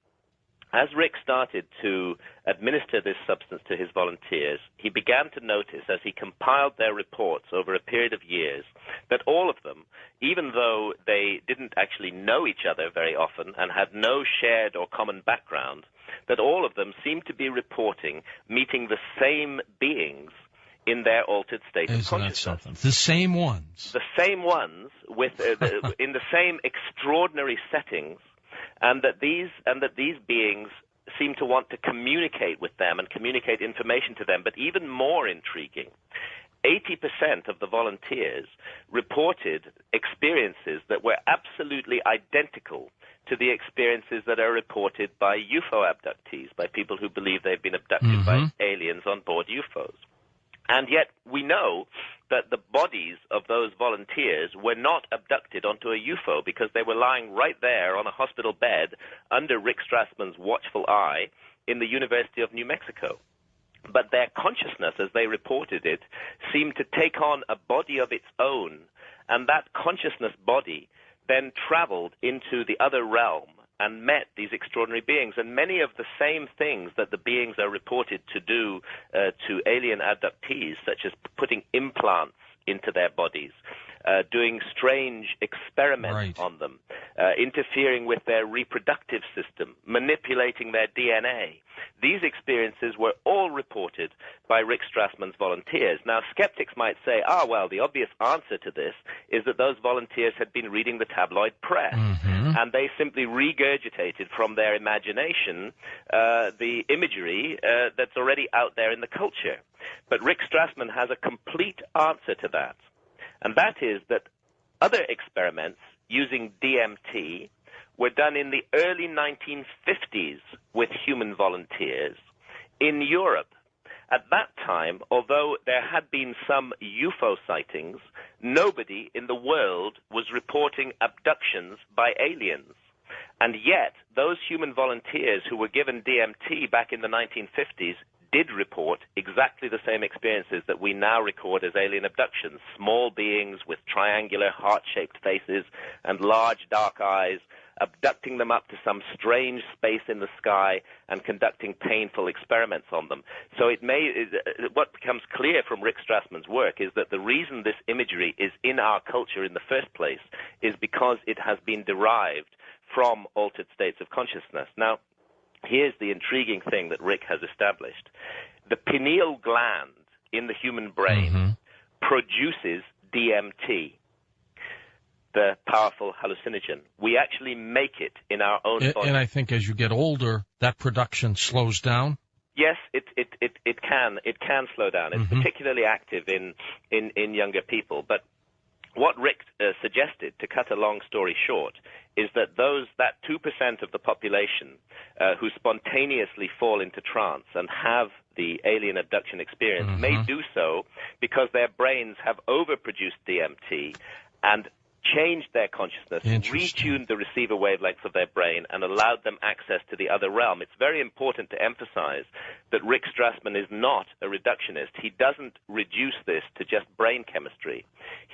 Speaker 2: As Rick started to administer this substance to his volunteers, he began to notice, as he compiled their reports over a period of years, that all of them, even though they didn't actually know each other very often and had no shared or common background, that all of them seemed to be reporting meeting the same beings in their altered state of consciousness.
Speaker 1: Isn't that something? The same ones.
Speaker 2: The same ones with in the same extraordinary settings, and that these beings seem to want to communicate with them and communicate information to them. But even more intriguing, 80% of the volunteers reported experiences that were absolutely identical to the experiences that are reported by UFO abductees, by people who believe they've been abducted by aliens on board UFOs. And yet we know that the bodies of those volunteers were not abducted onto a UFO because they were lying right there on a hospital bed under Rick Strassman's watchful eye in the University of New Mexico. But their consciousness, as they reported it, seemed to take on a body of its own, and that consciousness body then traveled into the other realm and met these extraordinary beings. And many of the same things that the beings are reported to do to alien abductees, such as putting implants into their bodies, doing strange experiments on them, interfering with their reproductive system, manipulating their DNA. These experiences were all reported by Rick Strassman's volunteers. Now, skeptics might say, well, the obvious answer to this is that those volunteers had been reading the tabloid press, and they simply regurgitated from their imagination the imagery that's already out there in the culture. But Rick Strassman has a complete answer to that. And that is that other experiments using DMT were done in the early 1950s with human volunteers in Europe. At that time, although there had been some UFO sightings, nobody in the world was reporting abductions by aliens. And yet, those human volunteers who were given DMT back in the 1950s did report exactly the same experiences that we now record as alien abductions. Small beings with triangular heart-shaped faces and large dark eyes, abducting them up to some strange space in the sky and conducting painful experiments on them. So what becomes clear from Rick Strassman's work is that the reason this imagery is in our culture in the first place is because it has been derived from altered states of consciousness. Now, here's the intriguing thing that Rick has established. The pineal gland in the human brain produces DMT. the powerful hallucinogen. We actually make it in our own body.
Speaker 1: And I think as you get older, that production slows down.
Speaker 2: Yes, it can slow down. It's particularly active in younger people. But what Rick suggested, to cut a long story short, is that that 2% of the population who spontaneously fall into trance and have the alien abduction experience may do so because their brains have overproduced DMT and changed their consciousness, retuned the receiver wavelengths of their brain, and allowed them access to the other realm. It's very important to emphasize that Rick Strassman is not a reductionist. He doesn't reduce this to just brain chemistry.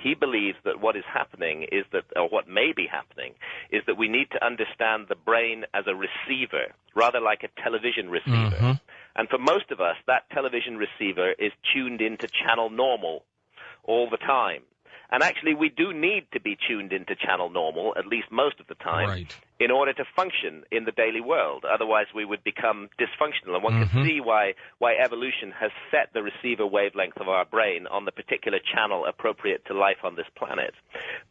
Speaker 2: He believes that what is happening is that, or what may be happening, is that we need to understand the brain as a receiver, rather like a television receiver. And for most of us, that television receiver is tuned into channel normal all the time. And actually, we do need to be tuned into channel normal, at least most of the time, in order to function in the daily world. Otherwise, we would become dysfunctional. And one can see why evolution has set the receiver wavelength of our brain on the particular channel appropriate to life on this planet.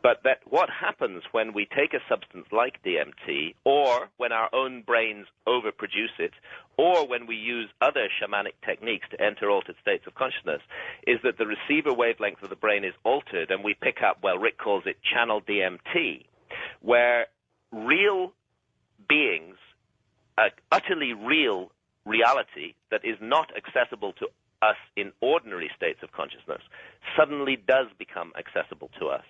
Speaker 2: But that what happens when we take a substance like DMT, or when our own brains overproduce it, or when we use other shamanic techniques to enter altered states of consciousness, is that the receiver wavelength of the brain is altered, and we pick up, well, Rick calls it channel DMT, where real beings, utterly real reality that is not accessible to us in ordinary states of consciousness, suddenly does become accessible to us.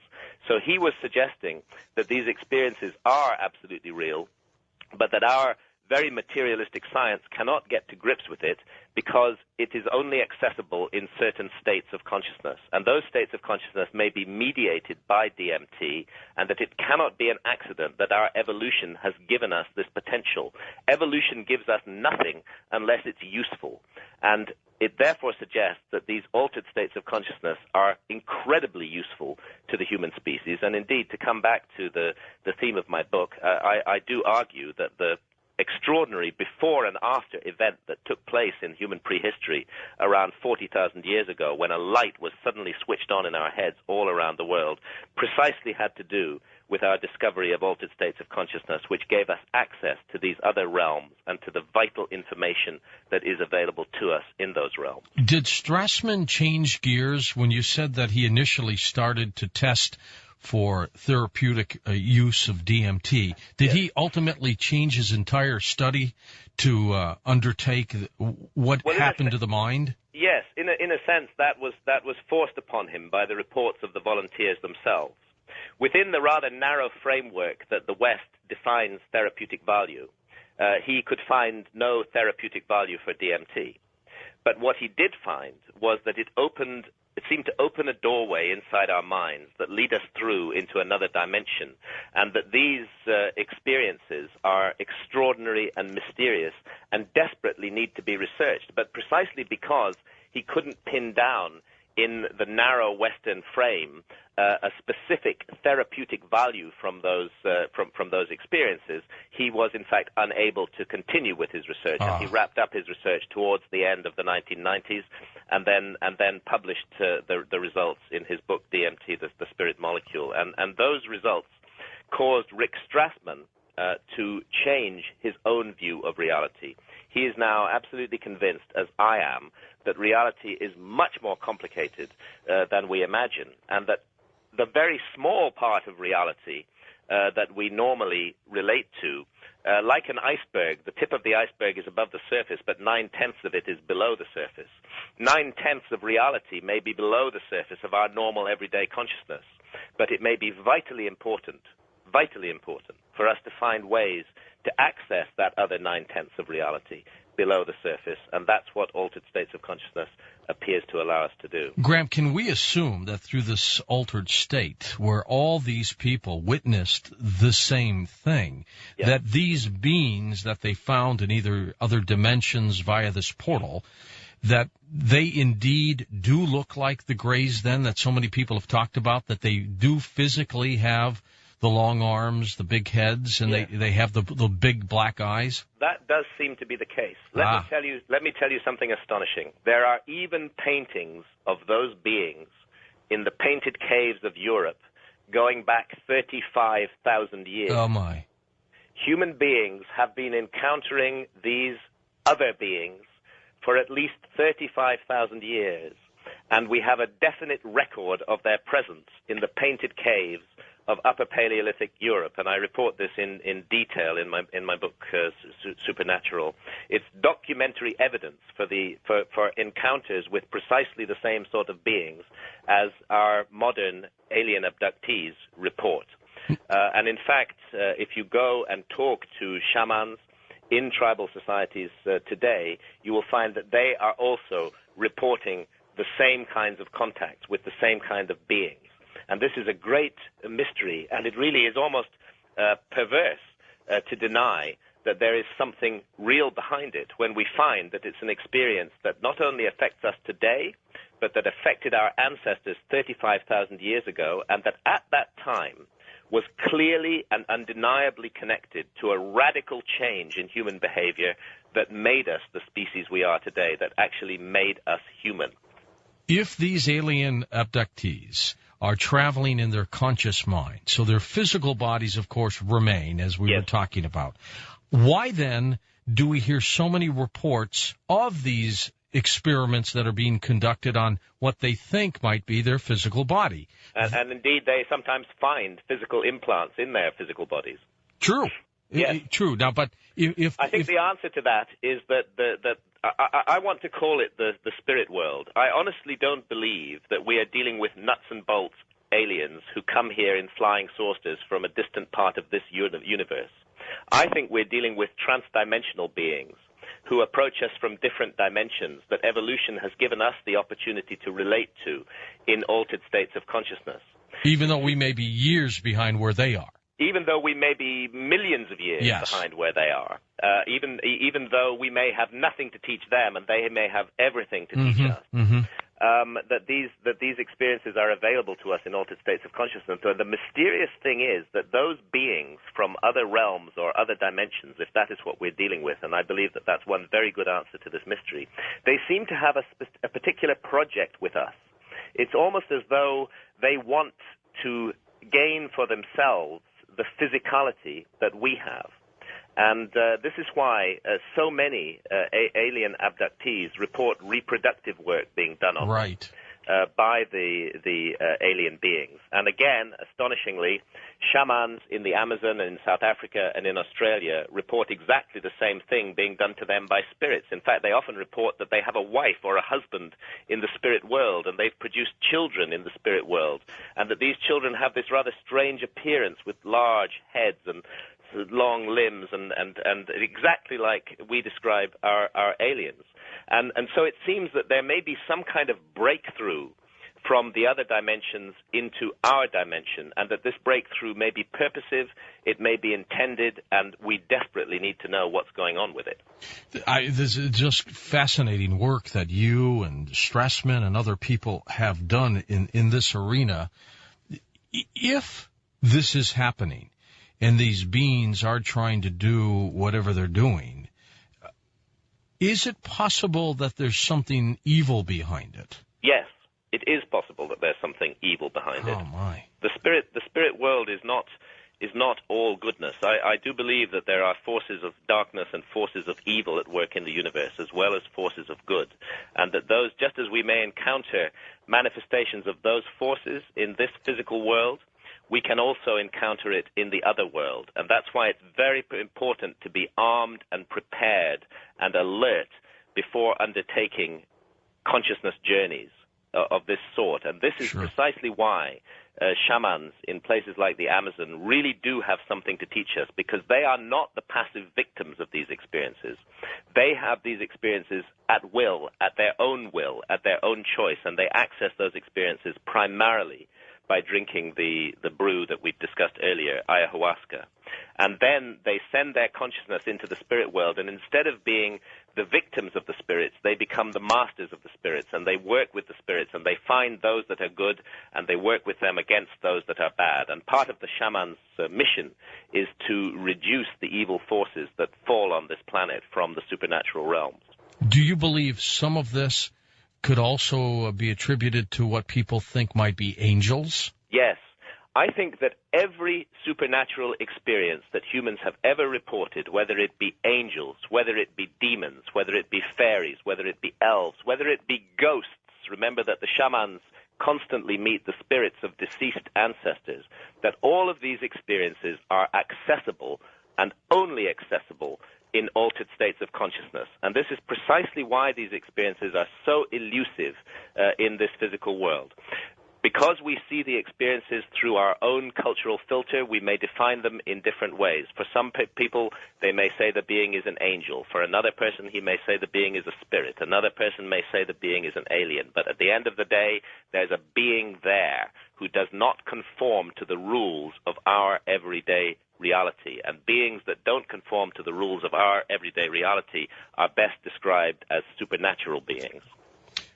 Speaker 2: So he was suggesting that these experiences are absolutely real, but that our very materialistic science cannot get to grips with it because it is only accessible in certain states of consciousness. And those states of consciousness may be mediated by DMT, and that it cannot be an accident that our evolution has given us this potential. Evolution gives us nothing unless it's useful. And it therefore suggests that these altered states of consciousness are incredibly useful to the human species. And indeed, to come back to the theme of my book, I do argue that the extraordinary before and after event that took place in human prehistory around 40,000 years ago, when a light was suddenly switched on in our heads all around the world, precisely had to do with our discovery of altered states of consciousness, which gave us access to these other realms and to the vital information that is available to us in those realms.
Speaker 1: Did Strassman change gears when you said that he initially started to test for therapeutic use of DMT? Did he ultimately change his entire study to undertake what happened to the mind?
Speaker 2: Yes, in a sense, that was forced upon him by the reports of the volunteers themselves. Within the rather narrow framework that the West defines therapeutic value, he could find no therapeutic value for DMT. But what he did find was that it seemed to open a doorway inside our minds that lead us through into another dimension, and that these experiences are extraordinary and mysterious and desperately need to be researched. But precisely because he couldn't pin down in the narrow Western frame a specific therapeutic value from those experiences, he was in fact unable to continue with his research. And he wrapped up his research towards the end of the 1990s, and then published the results in his book DMT, the Spirit Molecule. And those results caused Rick Strassman to change his own view of reality. He is now absolutely convinced, as I am, that reality is much more complicated than we imagine, and that the very small part of reality that we normally relate to, like an iceberg, the tip of the iceberg is above the surface, but 9/10 of it is below the surface. 9/10 of reality may be below the surface of our normal everyday consciousness, but it may be vitally important for us to find ways to access that other 9/10 of reality below the surface, and that's what altered states of consciousness appears to allow us to do.
Speaker 1: Graham, can we assume that through this altered state, where all these people witnessed the same thing, that these beings that they found in either other dimensions via this portal, that they indeed do look like the Greys then that so many people have talked about, that they do physically have the long arms, the big heads, and they have the big black eyes?
Speaker 2: That does seem to be the case. Let me tell you something astonishing. There are even paintings of those beings in the painted caves of Europe going back 35,000 years.
Speaker 1: Oh, my.
Speaker 2: Human beings have been encountering these other beings for at least 35,000 years, and we have a definite record of their presence in the painted caves of Upper Paleolithic Europe, and I report this in detail in my book Supernatural. It's documentary evidence for encounters with precisely the same sort of beings as our modern alien abductees report. And in fact, if you go and talk to shamans in tribal societies today, you will find that they are also reporting the same kinds of contacts with the same kind of beings. And this is a great mystery, and it really is almost perverse to deny that there is something real behind it when we find that it's an experience that not only affects us today, but that affected our ancestors 35,000 years ago, and that at that time was clearly and undeniably connected to a radical change in human behavior that made us the species we are today, that actually made us human.
Speaker 1: If these alien abductees are traveling in their conscious mind, so their physical bodies, of course, remain, as we were talking about, why then do we hear so many reports of these experiments that are being conducted on what they think might be their physical body?
Speaker 2: And indeed, they sometimes find physical implants in their physical bodies.
Speaker 1: True.
Speaker 2: Yes.
Speaker 1: True. Now, but
Speaker 2: I think the answer to that is that I want to call it the spirit world. I honestly don't believe that we are dealing with nuts and bolts aliens who come here in flying saucers from a distant part of this universe. I think we're dealing with transdimensional beings who approach us from different dimensions that evolution has given us the opportunity to relate to in altered states of consciousness.
Speaker 1: Even though we may be years behind where they are.
Speaker 2: Even though we may be millions of years behind where they are, even though we may have nothing to teach them and they may have everything to teach us, that these experiences are available to us in altered states of consciousness. So the mysterious thing is that those beings from other realms or other dimensions, if that is what we're dealing with, and I believe that that's one very good answer to this mystery, they seem to have a particular project with us. It's almost as though they want to gain for themselves the physicality that we have. And this is why so many alien abductees report reproductive work being done on them by the alien beings. And again, astonishingly, shamans in the Amazon and in South Africa and in Australia report exactly the same thing being done to them by spirits. In fact, they often report that they have a wife or a husband in the spirit world, and they've produced children in the spirit world, and that these children have this rather strange appearance with large heads and long limbs and exactly like we describe our aliens. And so it seems that there may be some kind of breakthrough from the other dimensions into our dimension, and that this breakthrough may be purposive, it may be intended, and we desperately need to know what's going on with it.
Speaker 1: This is just fascinating work that you and Strassman and other people have done in this arena. If this is happening, and these beings are trying to do whatever they're doing, is it possible that there's something evil behind it?
Speaker 2: Yes, it is possible that there's something evil behind it.
Speaker 1: Oh my!
Speaker 2: The spirit world is not all goodness. I do believe that there are forces of darkness and forces of evil at work in the universe, as well as forces of good, and that those, just as we may encounter manifestations of those forces in this physical world, we can also encounter it in the other world. And that's why it's very important to be armed and prepared and alert before undertaking consciousness journeys of this sort. And this is precisely why shamans in places like the Amazon really do have something to teach us, because they are not the passive victims of these experiences. They have these experiences at will, at their own choice, and they access those experiences primarily by drinking the brew that we discussed earlier, ayahuasca. And then they send their consciousness into the spirit world, and instead of being the victims of the spirits, they become the masters of the spirits, and they work with the spirits, and they find those that are good, and they work with them against those that are bad. And part of the shaman's mission is to reduce the evil forces that fall on this planet from the supernatural realms.
Speaker 1: Do you believe some of this could also be attributed to what people think might be angels?
Speaker 2: Yes. I think that every supernatural experience that humans have ever reported, whether it be angels, whether it be demons, whether it be fairies, whether it be elves, whether it be ghosts, remember that the shamans constantly meet the spirits of deceased ancestors, that all of these experiences are accessible and only accessible in altered states of consciousness. And this is precisely why these experiences are so elusive in this physical world. Because we see the experiences through our own cultural filter, we may define them in different ways. For some people, they may say the being is an angel. For another person, he may say the being is a spirit. Another person may say the being is an alien. But at the end of the day, there's a being there who does not conform to the rules of our everyday reality. And beings that don't conform to the rules of our everyday reality are best described as supernatural beings.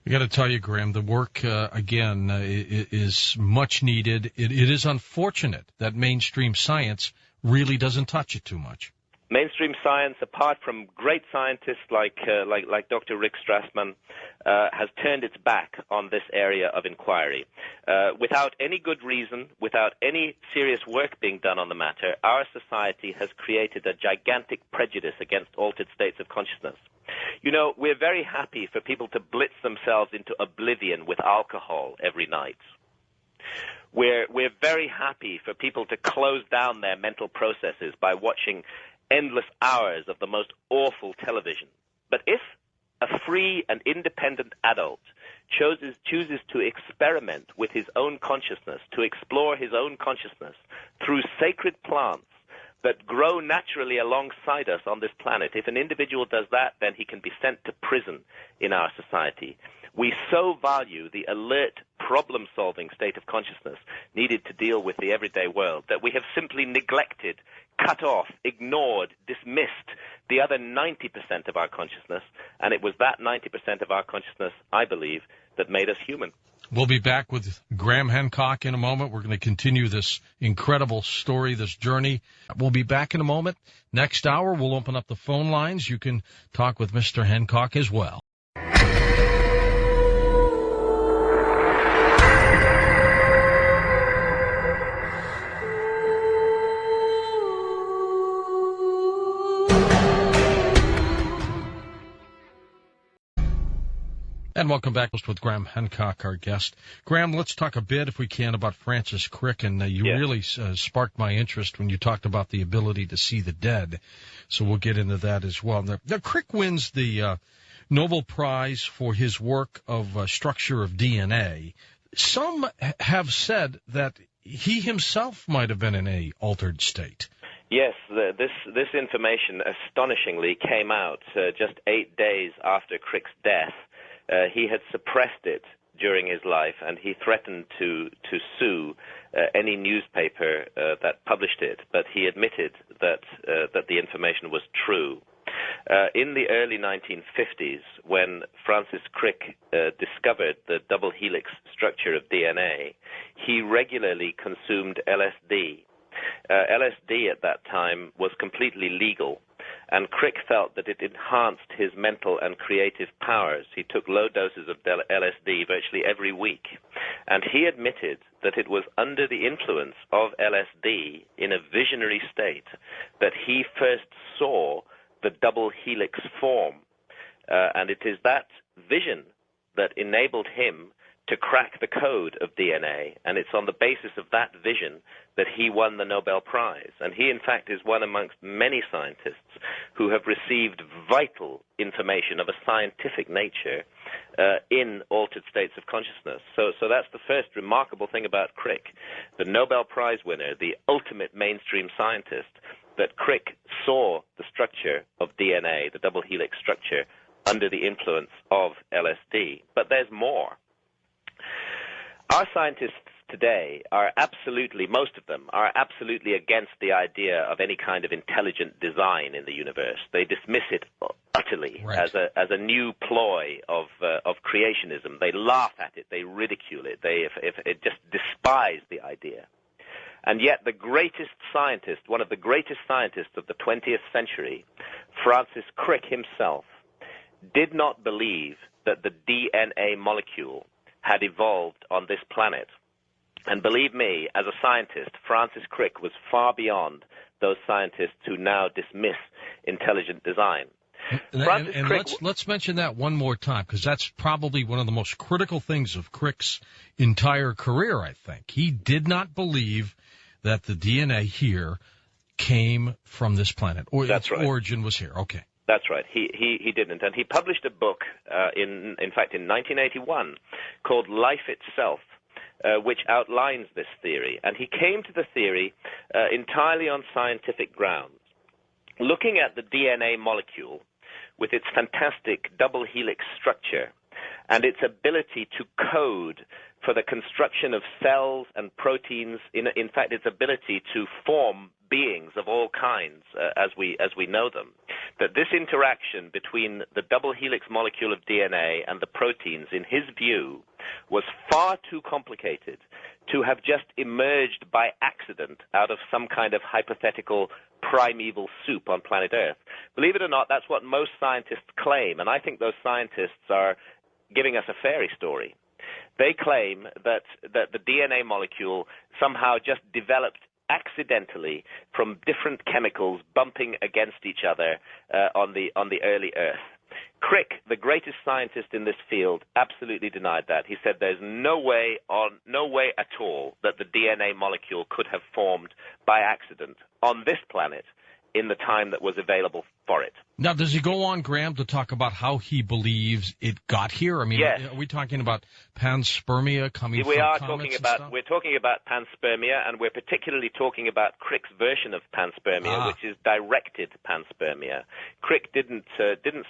Speaker 1: I got to tell you, Graham, the work, again, is much needed. It is unfortunate that mainstream science really doesn't touch it too much.
Speaker 2: Mainstream science, apart from great scientists like Dr. Rick Strassman, has turned its back on this area of inquiry. Without any good reason, without any serious work being done on the matter, our society has created a gigantic prejudice against altered states of consciousness. You know, we're very happy for people to blitz themselves into oblivion with alcohol every night. We're very happy for people to close down their mental processes by watching endless hours of the most awful television. But if a free and independent adult chooses to experiment with his own consciousness, to explore his own consciousness through sacred plants that grow naturally alongside us on this planet, if an individual does that, then he can be sent to prison in our society. We so value the alert, problem-solving state of consciousness needed to deal with the everyday world that we have simply neglected, cut off, ignored, dismissed the other 90% of our consciousness, and it was that 90% of our consciousness, I believe, that made us human.
Speaker 1: We'll be back with Graham Hancock in a moment. We're going to continue this incredible story, this journey. We'll be back in a moment. Next hour, we'll open up the phone lines. You can talk with Mr. Hancock as well. And welcome back with Graham Hancock, our guest. Graham, let's talk a bit, if we can, about Francis Crick. And you really sparked my interest when you talked about the ability to see the dead. So we'll get into that as well. Now Crick wins the Nobel Prize for his work of structure of DNA. Some have said that he himself might have been in a altered state.
Speaker 2: Yes, this information astonishingly came out just 8 days after Crick's death. He had suppressed it during his life, and he threatened to sue any newspaper that published it. But he admitted that the information was true. In the early 1950s, when Francis Crick discovered the double helix structure of DNA, he regularly consumed LSD. LSD at that time was completely legal, and Crick felt that it enhanced his mental and creative powers. He took low doses of LSD virtually every week, and he admitted that it was under the influence of LSD in a visionary state that he first saw the double helix form, and it is that vision that enabled him to crack the code of DNA, and it's on the basis of that vision that he won the Nobel Prize. And he, in fact, is one amongst many scientists who have received vital information of a scientific nature in altered states of consciousness. So that's the first remarkable thing about Crick, the Nobel Prize winner, the ultimate mainstream scientist, that Crick saw the structure of DNA, the double helix structure, under the influence of LSD. But there's more. Our scientists today are absolutely, most of them, are absolutely against the idea of any kind of intelligent design in the universe. They dismiss it utterly as a new ploy of creationism. They laugh at it. They ridicule it. They just despise the idea. And yet the greatest scientist, one of the greatest scientists of the 20th century, Francis Crick himself, did not believe that the DNA molecule had evolved on this planet. And believe me, as a scientist, Francis Crick was far beyond those scientists who now dismiss intelligent design.
Speaker 1: And let's mention that one more time, because that's probably one of the most critical things of Crick's entire career, I think. He did not believe that the DNA here came from this planet, or its origin was here. Okay.
Speaker 2: That's right. He didn't. And he published a book, in fact, in 1981, called Life Itself, which outlines this theory. And he came to the theory entirely on scientific grounds. Looking at the DNA molecule with its fantastic double helix structure and its ability to code for the construction of cells and proteins, in fact, its ability to form beings of all kinds as we know them, that this interaction between the double helix molecule of DNA and the proteins, in his view, was far too complicated to have just emerged by accident out of some kind of hypothetical primeval soup on planet Earth. Believe it or not, that's what most scientists claim, and I think those scientists are giving us a fairy story. They claim that the DNA molecule somehow just developed accidentally from different chemicals bumping against each other on the early Earth. Crick, the greatest scientist in this field, absolutely denied that. He said there's no way at all that the DNA molecule could have formed by accident on this planet in the time that was available for it.
Speaker 1: Now, does he go on, Graham, to talk about how he believes it got here? I mean,
Speaker 2: yes.
Speaker 1: Are we talking about panspermia coming from comets
Speaker 2: We're talking about panspermia, and we're particularly talking about Crick's version of panspermia, which is directed panspermia. Crick didn't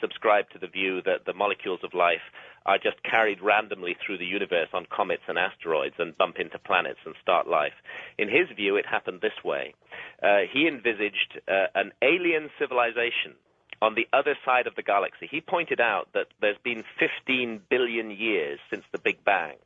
Speaker 2: subscribe to the view that the molecules of life are just carried randomly through the universe on comets and asteroids and bump into planets and start life. In his view, it happened this way. He envisaged an alien civilization on the other side of the galaxy. He pointed out that there's been 15 billion years since the Big Bang,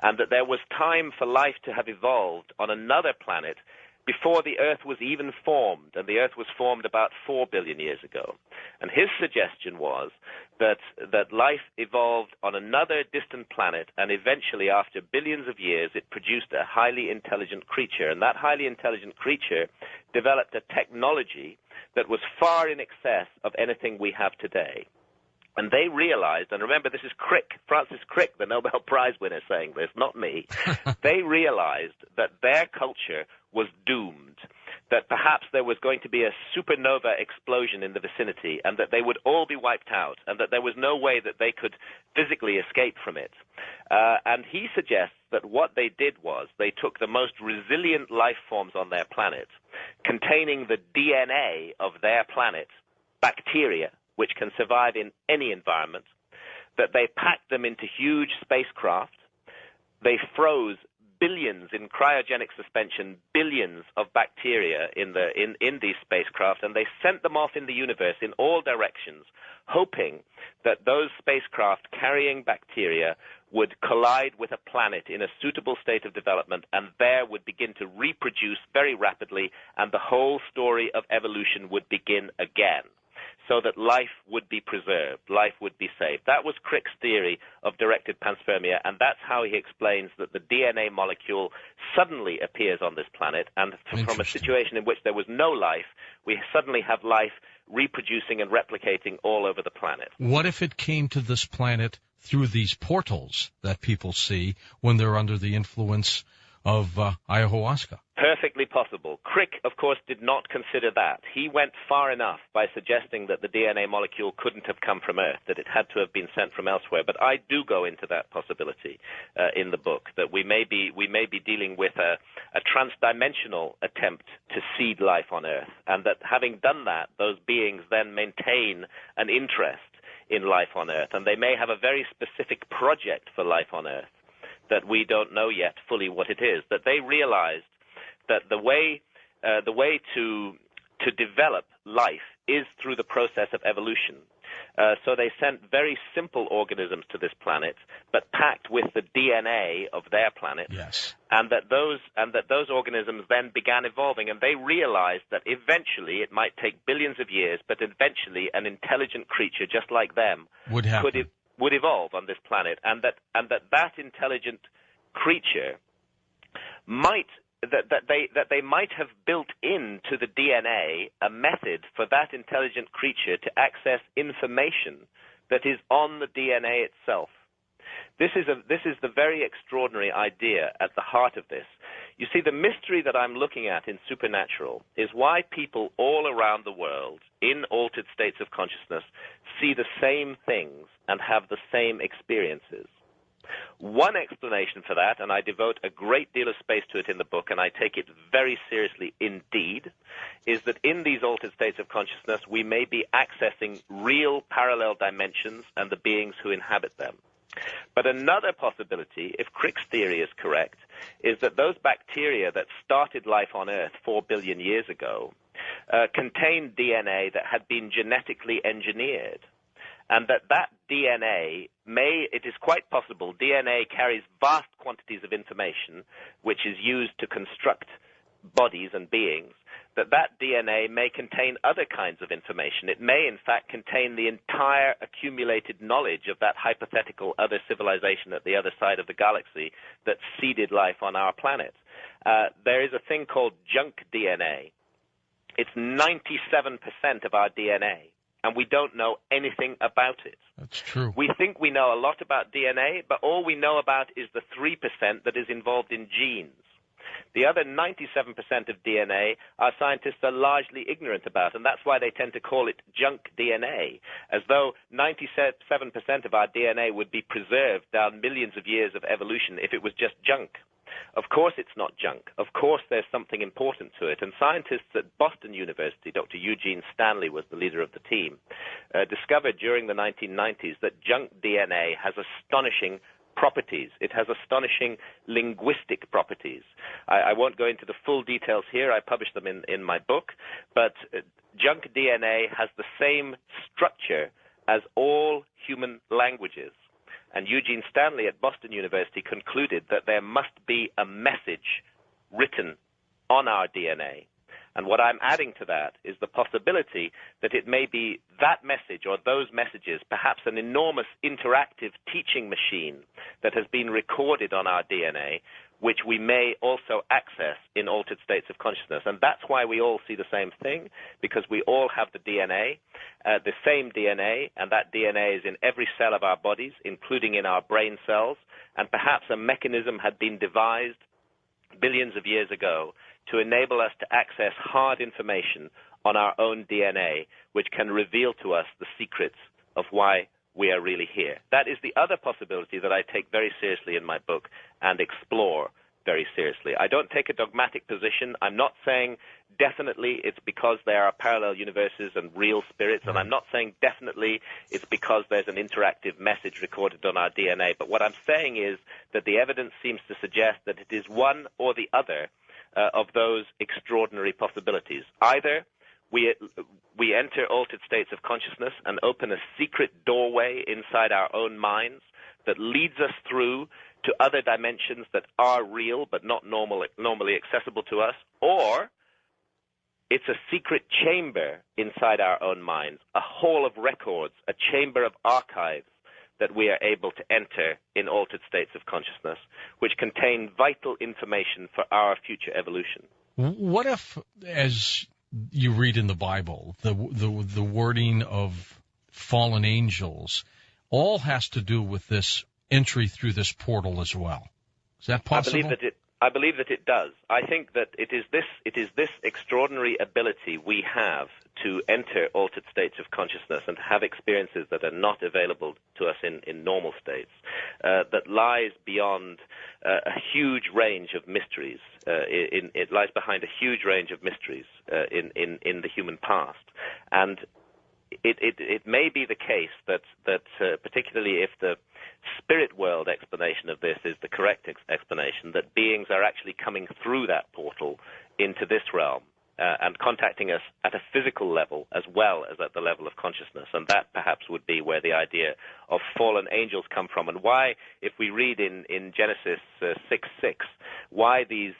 Speaker 2: and that there was time for life to have evolved on another planet before the Earth was even formed, and the Earth was formed about 4 billion years ago. And his suggestion was that life evolved on another distant planet, and eventually, after billions of years, it produced a highly intelligent creature. And that highly intelligent creature developed a technology that was far in excess of anything we have today. And they realized, and remember, this is Crick, Francis Crick, the Nobel Prize winner, saying this, not me. They realized that their culture was doomed, that perhaps there was going to be a supernova explosion in the vicinity, and that they would all be wiped out, and that there was no way that they could physically escape from it. And he suggests that what they did was they took the most resilient life forms on their planet, containing the DNA of their planet, bacteria, which can survive in any environment, that they packed them into huge spacecraft. They froze billions in cryogenic suspension, billions of bacteria in these spacecraft, and they sent them off in the universe in all directions, hoping that those spacecraft carrying bacteria would collide with a planet in a suitable state of development, and there would begin to reproduce very rapidly, and the whole story of evolution would begin again, so that life would be preserved, life would be saved. That was Crick's theory of directed panspermia, and that's how he explains that the DNA molecule suddenly appears on this planet, and from a situation in which there was no life, we suddenly have life reproducing and replicating all over the planet.
Speaker 1: What if it came to this planet through these portals that people see when they're under the influence of ayahuasca?
Speaker 2: Perfectly possible. Crick, of course, did not consider that. He went far enough by suggesting that the DNA molecule couldn't have come from Earth, that it had to have been sent from elsewhere. But I do go into that possibility in the book, that we may be dealing with a transdimensional attempt to seed life on Earth, and that having done that, those beings then maintain an interest in life on Earth, and they may have a very specific project for life on Earth that we don't know yet fully what it is, that they realized that the way to develop life is through the process of evolution. So they sent very simple organisms to this planet, but packed with the DNA of their planet.
Speaker 1: Yes.
Speaker 2: And that those organisms then began evolving, and they realized that eventually, it might take billions of years, but eventually an intelligent creature just like them would evolve on this planet, and that intelligent creature that they might have built into the DNA a method for that intelligent creature to access information that is on the DNA itself. This is the very extraordinary idea at the heart of this. You see, the mystery that I'm looking at in Supernatural is why people all around the world in altered states of consciousness see the same things and have the same experiences. One explanation for that, and I devote a great deal of space to it in the book, and I take it very seriously indeed, is that in these altered states of consciousness, we may be accessing real parallel dimensions and the beings who inhabit them. But another possibility, if Crick's theory is correct, is that those bacteria that started life on Earth 4 billion years ago contained DNA that had been genetically engineered. And that DNA it is quite possible, DNA carries vast quantities of information which is used to construct bodies and beings, that DNA may contain other kinds of information. It may, in fact, contain the entire accumulated knowledge of that hypothetical other civilization at the other side of the galaxy that seeded life on our planet. There is a thing called junk DNA. It's 97% of our DNA, and we don't know anything about it.
Speaker 1: That's true.
Speaker 2: We think we know a lot about DNA, but all we know about is the 3% that is involved in genes. The other 97% of DNA, our scientists are largely ignorant about, and that's why they tend to call it junk DNA, as though 97% of our DNA would be preserved down millions of years of evolution if it was just junk. Of course it's not junk. Of course there's something important to it. And scientists at Boston University, Dr. Eugene Stanley was the leader of the team, discovered during the 1990s that junk DNA has astonishing properties. It has astonishing linguistic properties. I won't go into the full details here. I published them in my book. But junk DNA has the same structure as all human languages. And Eugene Stanley at Boston University concluded that there must be a message written on our DNA. And what I'm adding to that is the possibility that it may be that message or those messages, perhaps an enormous interactive teaching machine that has been recorded on our DNA, which we may also access in altered states of consciousness. And that's why we all see the same thing, because we all have the DNA, the same DNA, and that DNA is in every cell of our bodies, including in our brain cells. And perhaps a mechanism had been devised billions of years ago to enable us to access hard information on our own DNA, which can reveal to us the secrets of why we are really here. That is the other possibility that I take very seriously in my book and explore very seriously. I don't take a dogmatic position. I'm not saying definitely it's because there are parallel universes and real spirits, and I'm not saying definitely it's because there's an interactive message recorded on our DNA. But what I'm saying is that the evidence seems to suggest that it is one or the other of those extraordinary possibilities. Either we enter altered states of consciousness and open a secret doorway inside our own minds that leads us through to other dimensions that are real but not normally accessible to us, or it's a secret chamber inside our own minds, a hall of records, a chamber of archives that we are able to enter in altered states of consciousness, which contain vital information for our future evolution.
Speaker 1: What if, as you read in the Bible, the wording of fallen angels all has to do with this entry through this portal as well? Is that possible?
Speaker 2: I believe that it does. I think that it is this extraordinary ability we have to enter altered states of consciousness and have experiences that are not available to us in normal states, that lies beyond a huge range of mysteries. It lies behind a huge range of mysteries in the human past. And it may be the case that particularly if the spirit world explanation of this is the correct explanation, that beings are actually coming through that portal into this realm and contacting us at a physical level as well as at the level of consciousness. And that perhaps would be where the idea of fallen angels come from, and why, if we read in Genesis 6:6, why these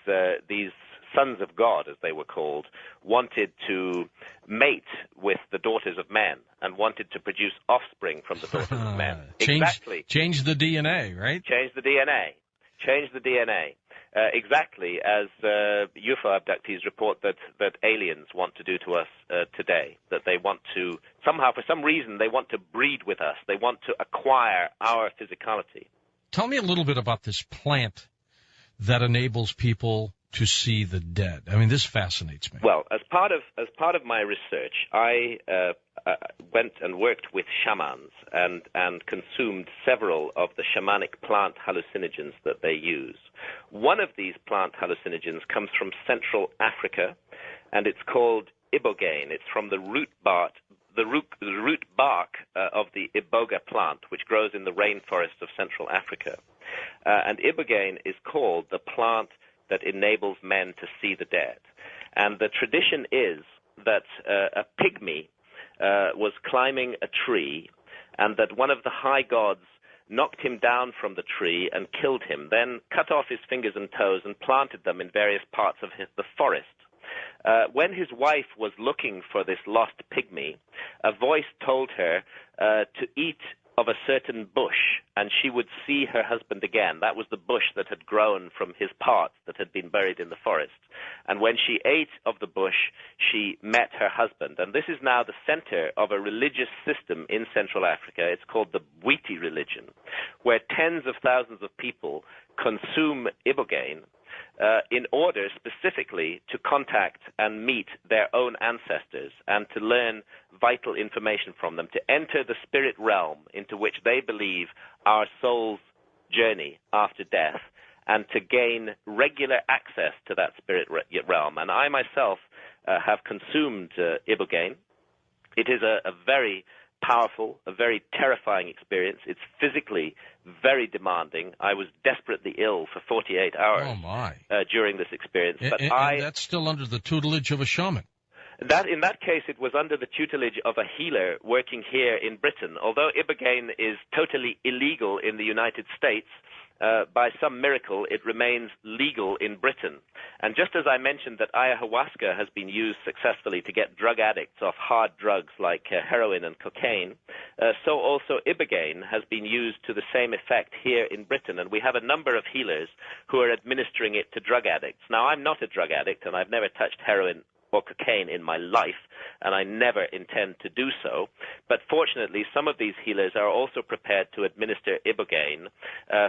Speaker 2: sons of God, as they were called, wanted to mate with the daughters of men and wanted to produce offspring from the daughters of men. Exactly.
Speaker 1: Change the DNA, right?
Speaker 2: Change the DNA. exactly as UFO abductees report that aliens want to do to us today, that they want to, somehow, for some reason, they want to breed with us. They want to acquire our physicality.
Speaker 1: Tell me a little bit about this plant that enables people to see the dead. I mean, this fascinates me.
Speaker 2: Well, as part of my research, I went and worked with shamans and consumed several of the shamanic plant hallucinogens that they use. One of these plant hallucinogens comes from Central Africa, and it's called ibogaine. It's from the root bark of the iboga plant, which grows in the rainforest of Central Africa. And ibogaine is called the plant that enables men to see the dead. And the tradition is that a pygmy was climbing a tree, and that one of the high gods knocked him down from the tree and killed him, then cut off his fingers and toes and planted them in various parts of the forest. When his wife was looking for this lost pygmy, a voice told her to eat of a certain bush, and she would see her husband again. That was the bush that had grown from his parts that had been buried in the forest. And when she ate of the bush, she met her husband. And this is now the center of a religious system in Central Africa. It's called the Bwiti religion, where tens of thousands of people consume ibogaine in order specifically to contact and meet their own ancestors and to learn vital information from them, to enter the spirit realm into which they believe our soul's journey after death, and to gain regular access to that spirit realm. And I myself have consumed ibogaine. It is a very powerful, a very terrifying experience. It's physically very demanding. I was desperately ill for 48 hours during this experience. But
Speaker 1: and that's still under the tutelage of a shaman.
Speaker 2: In that case, it was under the tutelage of a healer working here in Britain. Although ibogaine is totally illegal in the United States, by some miracle, it remains legal in Britain. And just as I mentioned that ayahuasca has been used successfully to get drug addicts off hard drugs like heroin and cocaine, so also ibogaine has been used to the same effect here in Britain. And we have a number of healers who are administering it to drug addicts. Now, I'm not a drug addict, and I've never touched heroin or cocaine in my life, and I never intend to do so. But fortunately, some of these healers are also prepared to administer ibogaine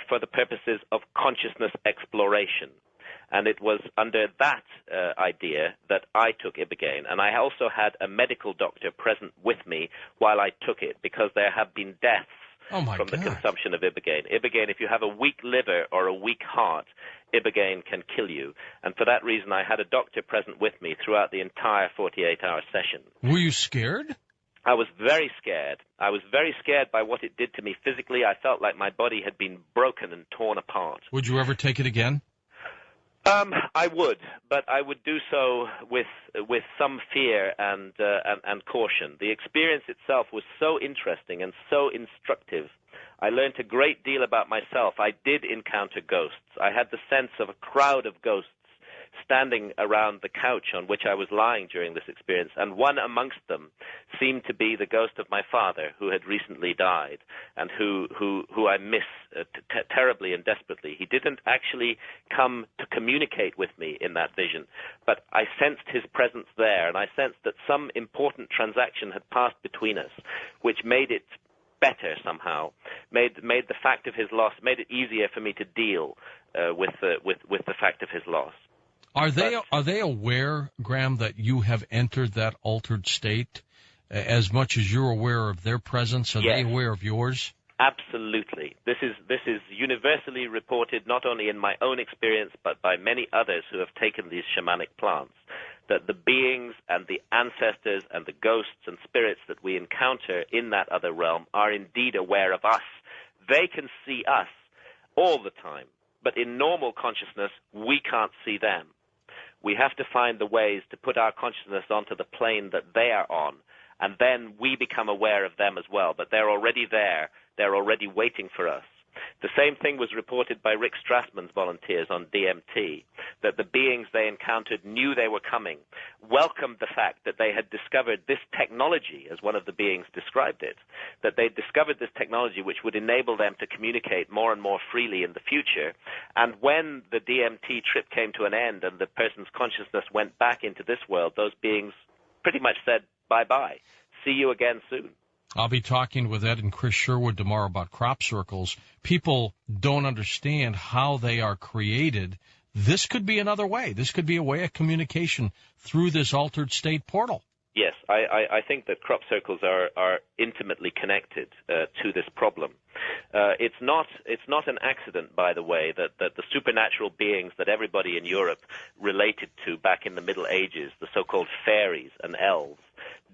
Speaker 2: for the purposes of consciousness exploration. And it was under that idea that I took ibogaine. And I also had a medical doctor present with me while I took it, because there have been deaths from the consumption of ibogaine. Ibogaine, if you have a weak liver or a weak heart, ibogaine can kill you. And for that reason, I had a doctor present with me throughout the entire 48-hour session.
Speaker 1: Were you scared?
Speaker 2: I was very scared. I was very scared by what it did to me physically. I felt like my body had been broken and torn apart.
Speaker 1: Would you ever take it again?
Speaker 2: I would, but I would do so with some fear and caution. The experience itself was so interesting and so instructive. I learned a great deal about myself. I did encounter ghosts. I had the sense of a crowd of ghosts standing around the couch on which I was lying during this experience, and one amongst them seemed to be the ghost of my father, who had recently died, and who I miss terribly and desperately. He didn't actually come to communicate with me in that vision, but I sensed his presence there, and I sensed that some important transaction had passed between us, which made it better somehow, made the fact of his loss, made it easier for me to deal with the fact of his loss.
Speaker 1: Are they aware, Graham, that you have entered that altered state as much as you're aware of their presence? Are they aware of yours?
Speaker 2: Absolutely. This is universally reported, not only in my own experience, but by many others who have taken these shamanic plants, that the beings and the ancestors and the ghosts and spirits that we encounter in that other realm are indeed aware of us. They can see us all the time, but in normal consciousness, we can't see them. We have to find the ways to put our consciousness onto the plane that they are on, and then we become aware of them as well. But they're already there. They're already waiting for us. The same thing was reported by Rick Strassman's volunteers on DMT, that the beings they encountered knew they were coming, welcomed the fact that they had discovered this technology, as one of the beings described it, that they'd discovered this technology which would enable them to communicate more and more freely in the future. And when the DMT trip came to an end and the person's consciousness went back into this world, those beings pretty much said, bye-bye. See you again soon.
Speaker 1: I'll be talking with Ed and Chris Sherwood tomorrow about crop circles. People don't understand how they are created. This could be another way. This could be a way of communication through this altered state portal.
Speaker 2: Yes, I think that crop circles are intimately connected to this problem. It's not an accident, by the way, that the supernatural beings that everybody in Europe related to back in the Middle Ages, the so-called fairies and elves,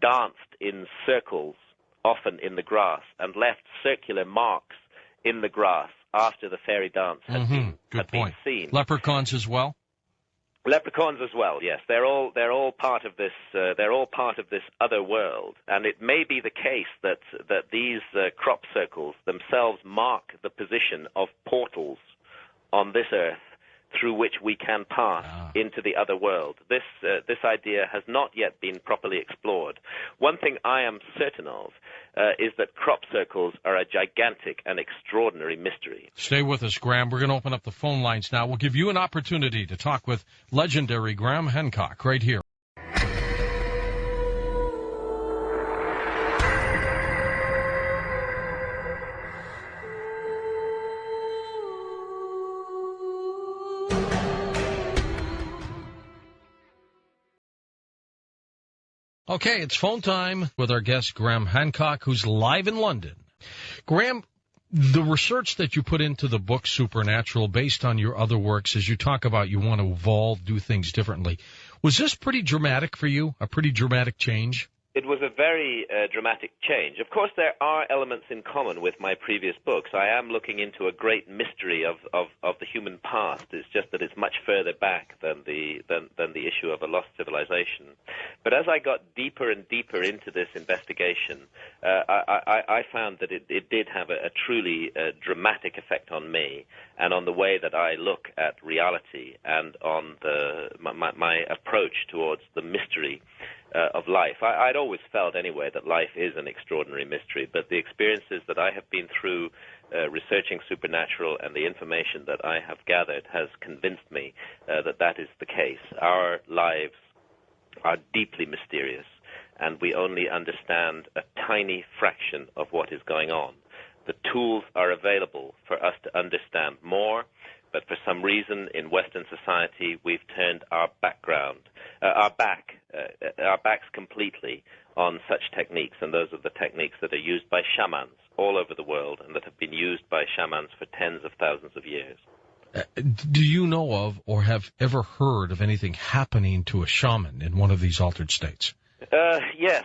Speaker 2: danced in circles, often in the grass, and left circular marks in the grass after the fairy dance had been seen.
Speaker 1: Leprechauns as well?
Speaker 2: Leprechauns as well, yes. They're all part of this. They're all part of this other world, and it may be the case that these crop circles themselves mark the position of portals on this earth through which we can pass into the other world. This idea has not yet been properly explored. One thing I am certain of is that crop circles are a gigantic and extraordinary mystery.
Speaker 1: Stay with us, Graham. We're going to open up the phone lines now. We'll give you an opportunity to talk with legendary Graham Hancock right here. Okay, it's phone time with our guest, Graham Hancock, who's live in London. Graham, the research that you put into the book Supernatural, based on your other works, as you talk about you want to evolve, do things differently, was this pretty dramatic for you, a pretty dramatic change?
Speaker 2: It was a very dramatic change. Of course, there are elements in common with my previous books. I am looking into a great mystery of the human past. It's just that it's much further back than the issue of a lost civilization. But as I got deeper and deeper into this investigation, I found that it did have a truly dramatic effect on me and on the way that I look at reality and on my approach towards the mystery of life. I'd always felt anyway that life is an extraordinary mystery, but the experiences that I have been through researching Supernatural and the information that I have gathered has convinced me that is the case. Our lives are deeply mysterious, and we only understand a tiny fraction of what is going on. The tools are available for us to understand more, but for some reason in Western society we've turned our backs completely on such techniques, and those are the techniques that are used by shamans all over the world and that have been used by shamans for tens of thousands of years.
Speaker 1: Do you know of or have ever heard of anything happening to a shaman in one of these altered states?
Speaker 2: Yes.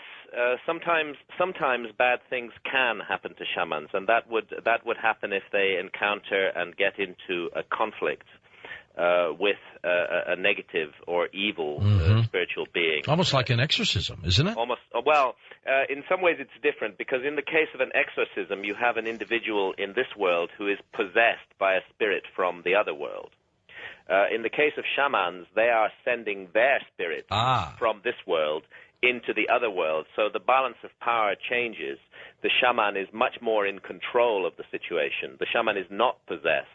Speaker 2: Sometimes bad things can happen to shamans, and that would happen if they encounter and get into a conflict with a negative or evil spiritual being.
Speaker 1: Almost like an exorcism, isn't it?
Speaker 2: Almost. Well, in some ways it's different, because in the case of an exorcism, you have an individual in this world who is possessed by a spirit from the other world. In the case of shamans, they are sending their spirits from this world into the other world. So the balance of power changes. The shaman is much more in control of the situation. The shaman is not possessed.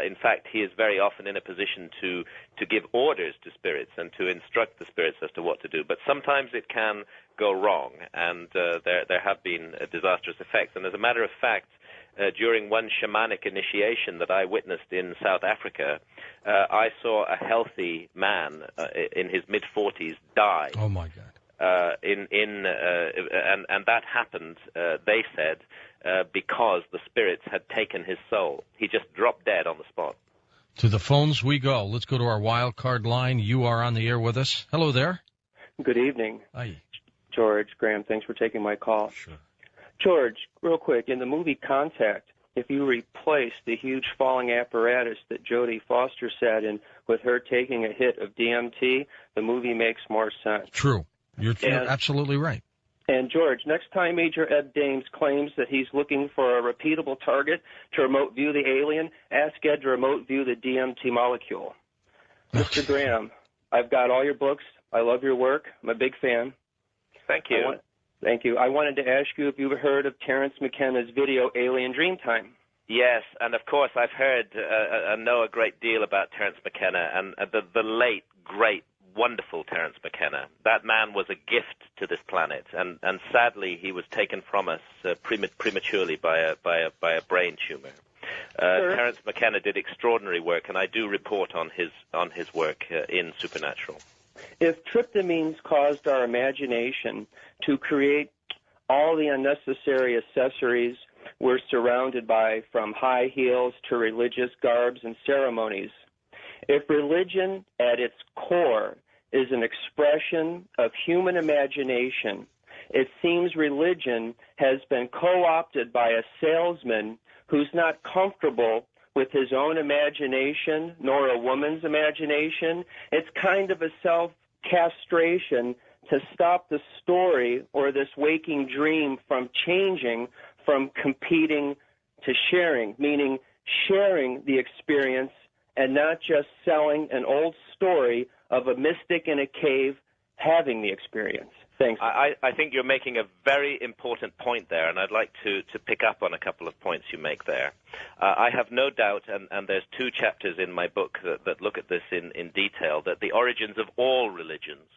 Speaker 2: In fact, he is very often in a position to give orders to spirits and to instruct the spirits as to what to do. But sometimes it can go wrong, and there have been disastrous effects. And as a matter of fact, during one shamanic initiation that I witnessed in South Africa, I saw a healthy man in his mid-40s die.
Speaker 1: Oh, my God.
Speaker 2: And that happened, they said, because the spirits had taken his soul. He just dropped dead on the spot.
Speaker 1: To the phones we go. Let's go to our wild card line. You are on the air with us. Hello there.
Speaker 3: Good evening.
Speaker 1: Hi.
Speaker 3: George, Graham, thanks for taking my call.
Speaker 1: Sure.
Speaker 3: George, real quick, in the movie Contact, if you replace the huge falling apparatus that Jodie Foster sat in with her taking a hit of DMT, the movie makes more sense.
Speaker 1: True. You're absolutely right.
Speaker 3: And George, next time Major Ed Dames claims that he's looking for a repeatable target to remote view the alien, ask Ed to remote view the DMT molecule. Mr. Graham, I've got all your books. I love your work. I'm a big fan.
Speaker 2: Thank you.
Speaker 3: Thank you. I wanted to ask you if you've heard of Terence McKenna's video Alien Dreamtime.
Speaker 2: Yes, and of course I've heard and know a great deal about Terence McKenna and the late, great, wonderful Terence McKenna. That man was a gift to this planet, and sadly he was taken from us prematurely by a brain tumor.
Speaker 3: Sure.
Speaker 2: Terence McKenna did extraordinary work, and I do report on his work in Supernatural.
Speaker 3: If tryptamines caused our imagination to create all the unnecessary accessories we're surrounded by, from high heels to religious garbs and ceremonies, if religion at its core is an expression of human imagination, it seems religion has been co-opted by a salesman who's not comfortable with his own imagination nor a woman's imagination. It's kind of a self-castration to stop the story or this waking dream from changing from competing to sharing, meaning sharing the experience and not just selling an old story of a mystic in a cave having the experience. Thanks.
Speaker 2: I think you're making a very important point there, and I'd like to pick up on a couple of points you make there. I have no doubt, and there's 2 chapters in my book that look at this in detail, that the origins of all religions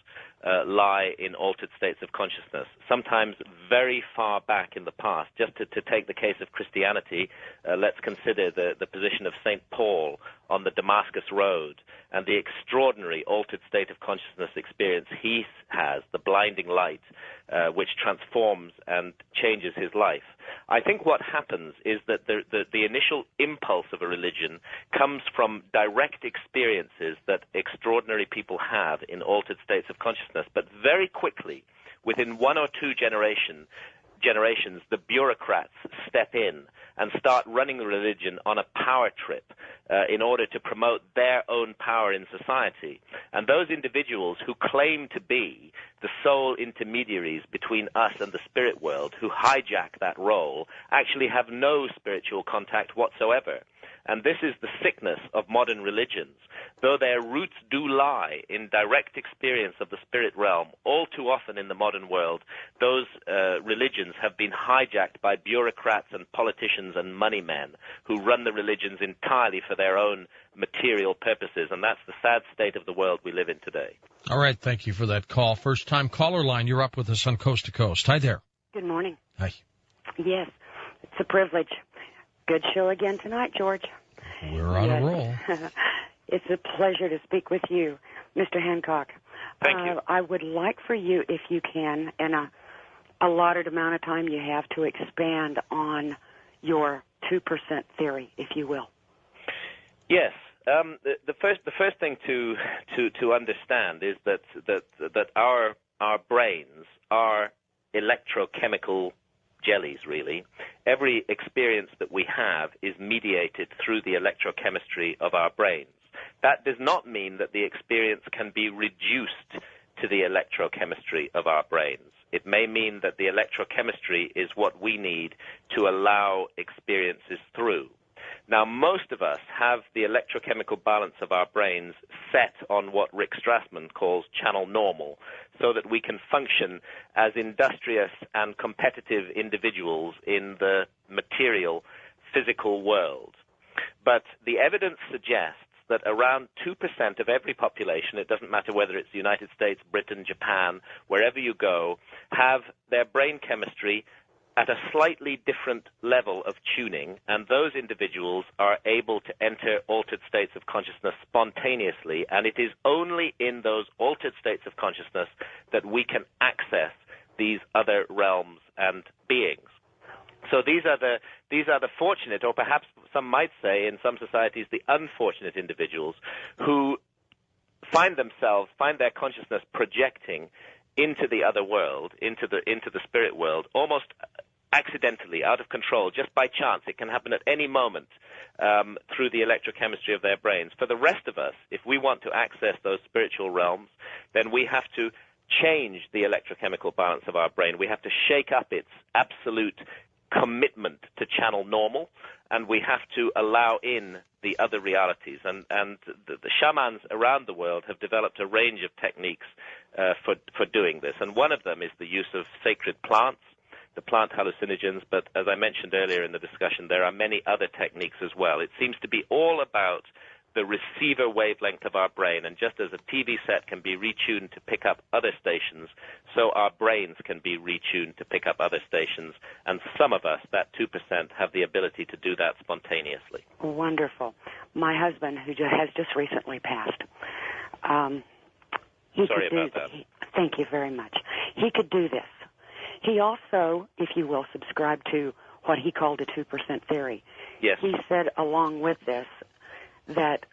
Speaker 2: lie in altered states of consciousness, sometimes very far back in the past. Just to take the case of Christianity, let's consider the position of St. Paul on the Damascus Road and the extraordinary altered state of consciousness experience he has, the blinding light, which transforms and changes his life. I think what happens is that the initial impulse of a religion comes from direct experiences that extraordinary people have in altered states of consciousness, but very quickly, within 1 or 2 generations, the bureaucrats step in and start running the religion on a power trip in order to promote their own power in society. And those individuals who claim to be the sole intermediaries between us and the spirit world, who hijack that role, actually have no spiritual contact whatsoever. And this is the sickness of modern religions. Though their roots do lie in direct experience of the spirit realm, all too often in the modern world, those religions have been hijacked by bureaucrats and politicians and money men who run the religions entirely for their own material purposes. And that's the sad state of the world we live in today.
Speaker 1: All right, thank you for that call. First-time caller line, you're up with us on Coast to Coast. Hi there.
Speaker 4: Good morning.
Speaker 1: Hi.
Speaker 4: Yes, it's a privilege. Good show again tonight, George.
Speaker 1: We're on a roll.
Speaker 4: It's a pleasure to speak with you, Mr. Hancock.
Speaker 2: Thank you.
Speaker 4: I would like for you, if you can, in a allotted amount of time you have, to expand on your 2% theory, if you will.
Speaker 2: Yes. The first thing to understand is that our brains are electrochemical jellies, really. Every experience that we have is mediated through the electrochemistry of our brains. That does not mean that the experience can be reduced to the electrochemistry of our brains. It may mean that the electrochemistry is what we need to allow experiences through. Now, most of us have the electrochemical balance of our brains set on what Rick Strassman calls channel normal, so that we can function as industrious and competitive individuals in the material, physical world. But the evidence suggests that around 2% of every population, it doesn't matter whether it's the United States, Britain, Japan, wherever you go, have their brain chemistry at a slightly different level of tuning, and those individuals are able to enter altered states of consciousness spontaneously, and it is only in those altered states of consciousness that we can access these other realms and beings. So these are the fortunate, or perhaps some might say in some societies the unfortunate individuals who find their consciousness projecting into the other world, into the spirit world, almost accidentally, out of control, just by chance. It can happen at any moment through the electrochemistry of their brains. For the rest of us, if we want to access those spiritual realms, then we have to change the electrochemical balance of our brain. We have to shake up its absolute commitment to channel normal, and we have to allow in the other realities. And the shamans around the world have developed a range of techniques for doing this. And one of them is the use of sacred plants, the plant hallucinogens. But as I mentioned earlier in the discussion, there are many other techniques as well. It seems to be all about the receiver wavelength of our brain. And just as a TV set can be retuned to pick up other stations, so our brains can be retuned to pick up other stations. And some of us, that 2%, have the ability to do that spontaneously.
Speaker 4: Wonderful. My husband, who has just recently passed,
Speaker 2: Sorry about that.
Speaker 4: Thank you very much. He could do this. He also, if you will, subscribed to what he called a 2% theory.
Speaker 2: Yes.
Speaker 4: He said, along with this, that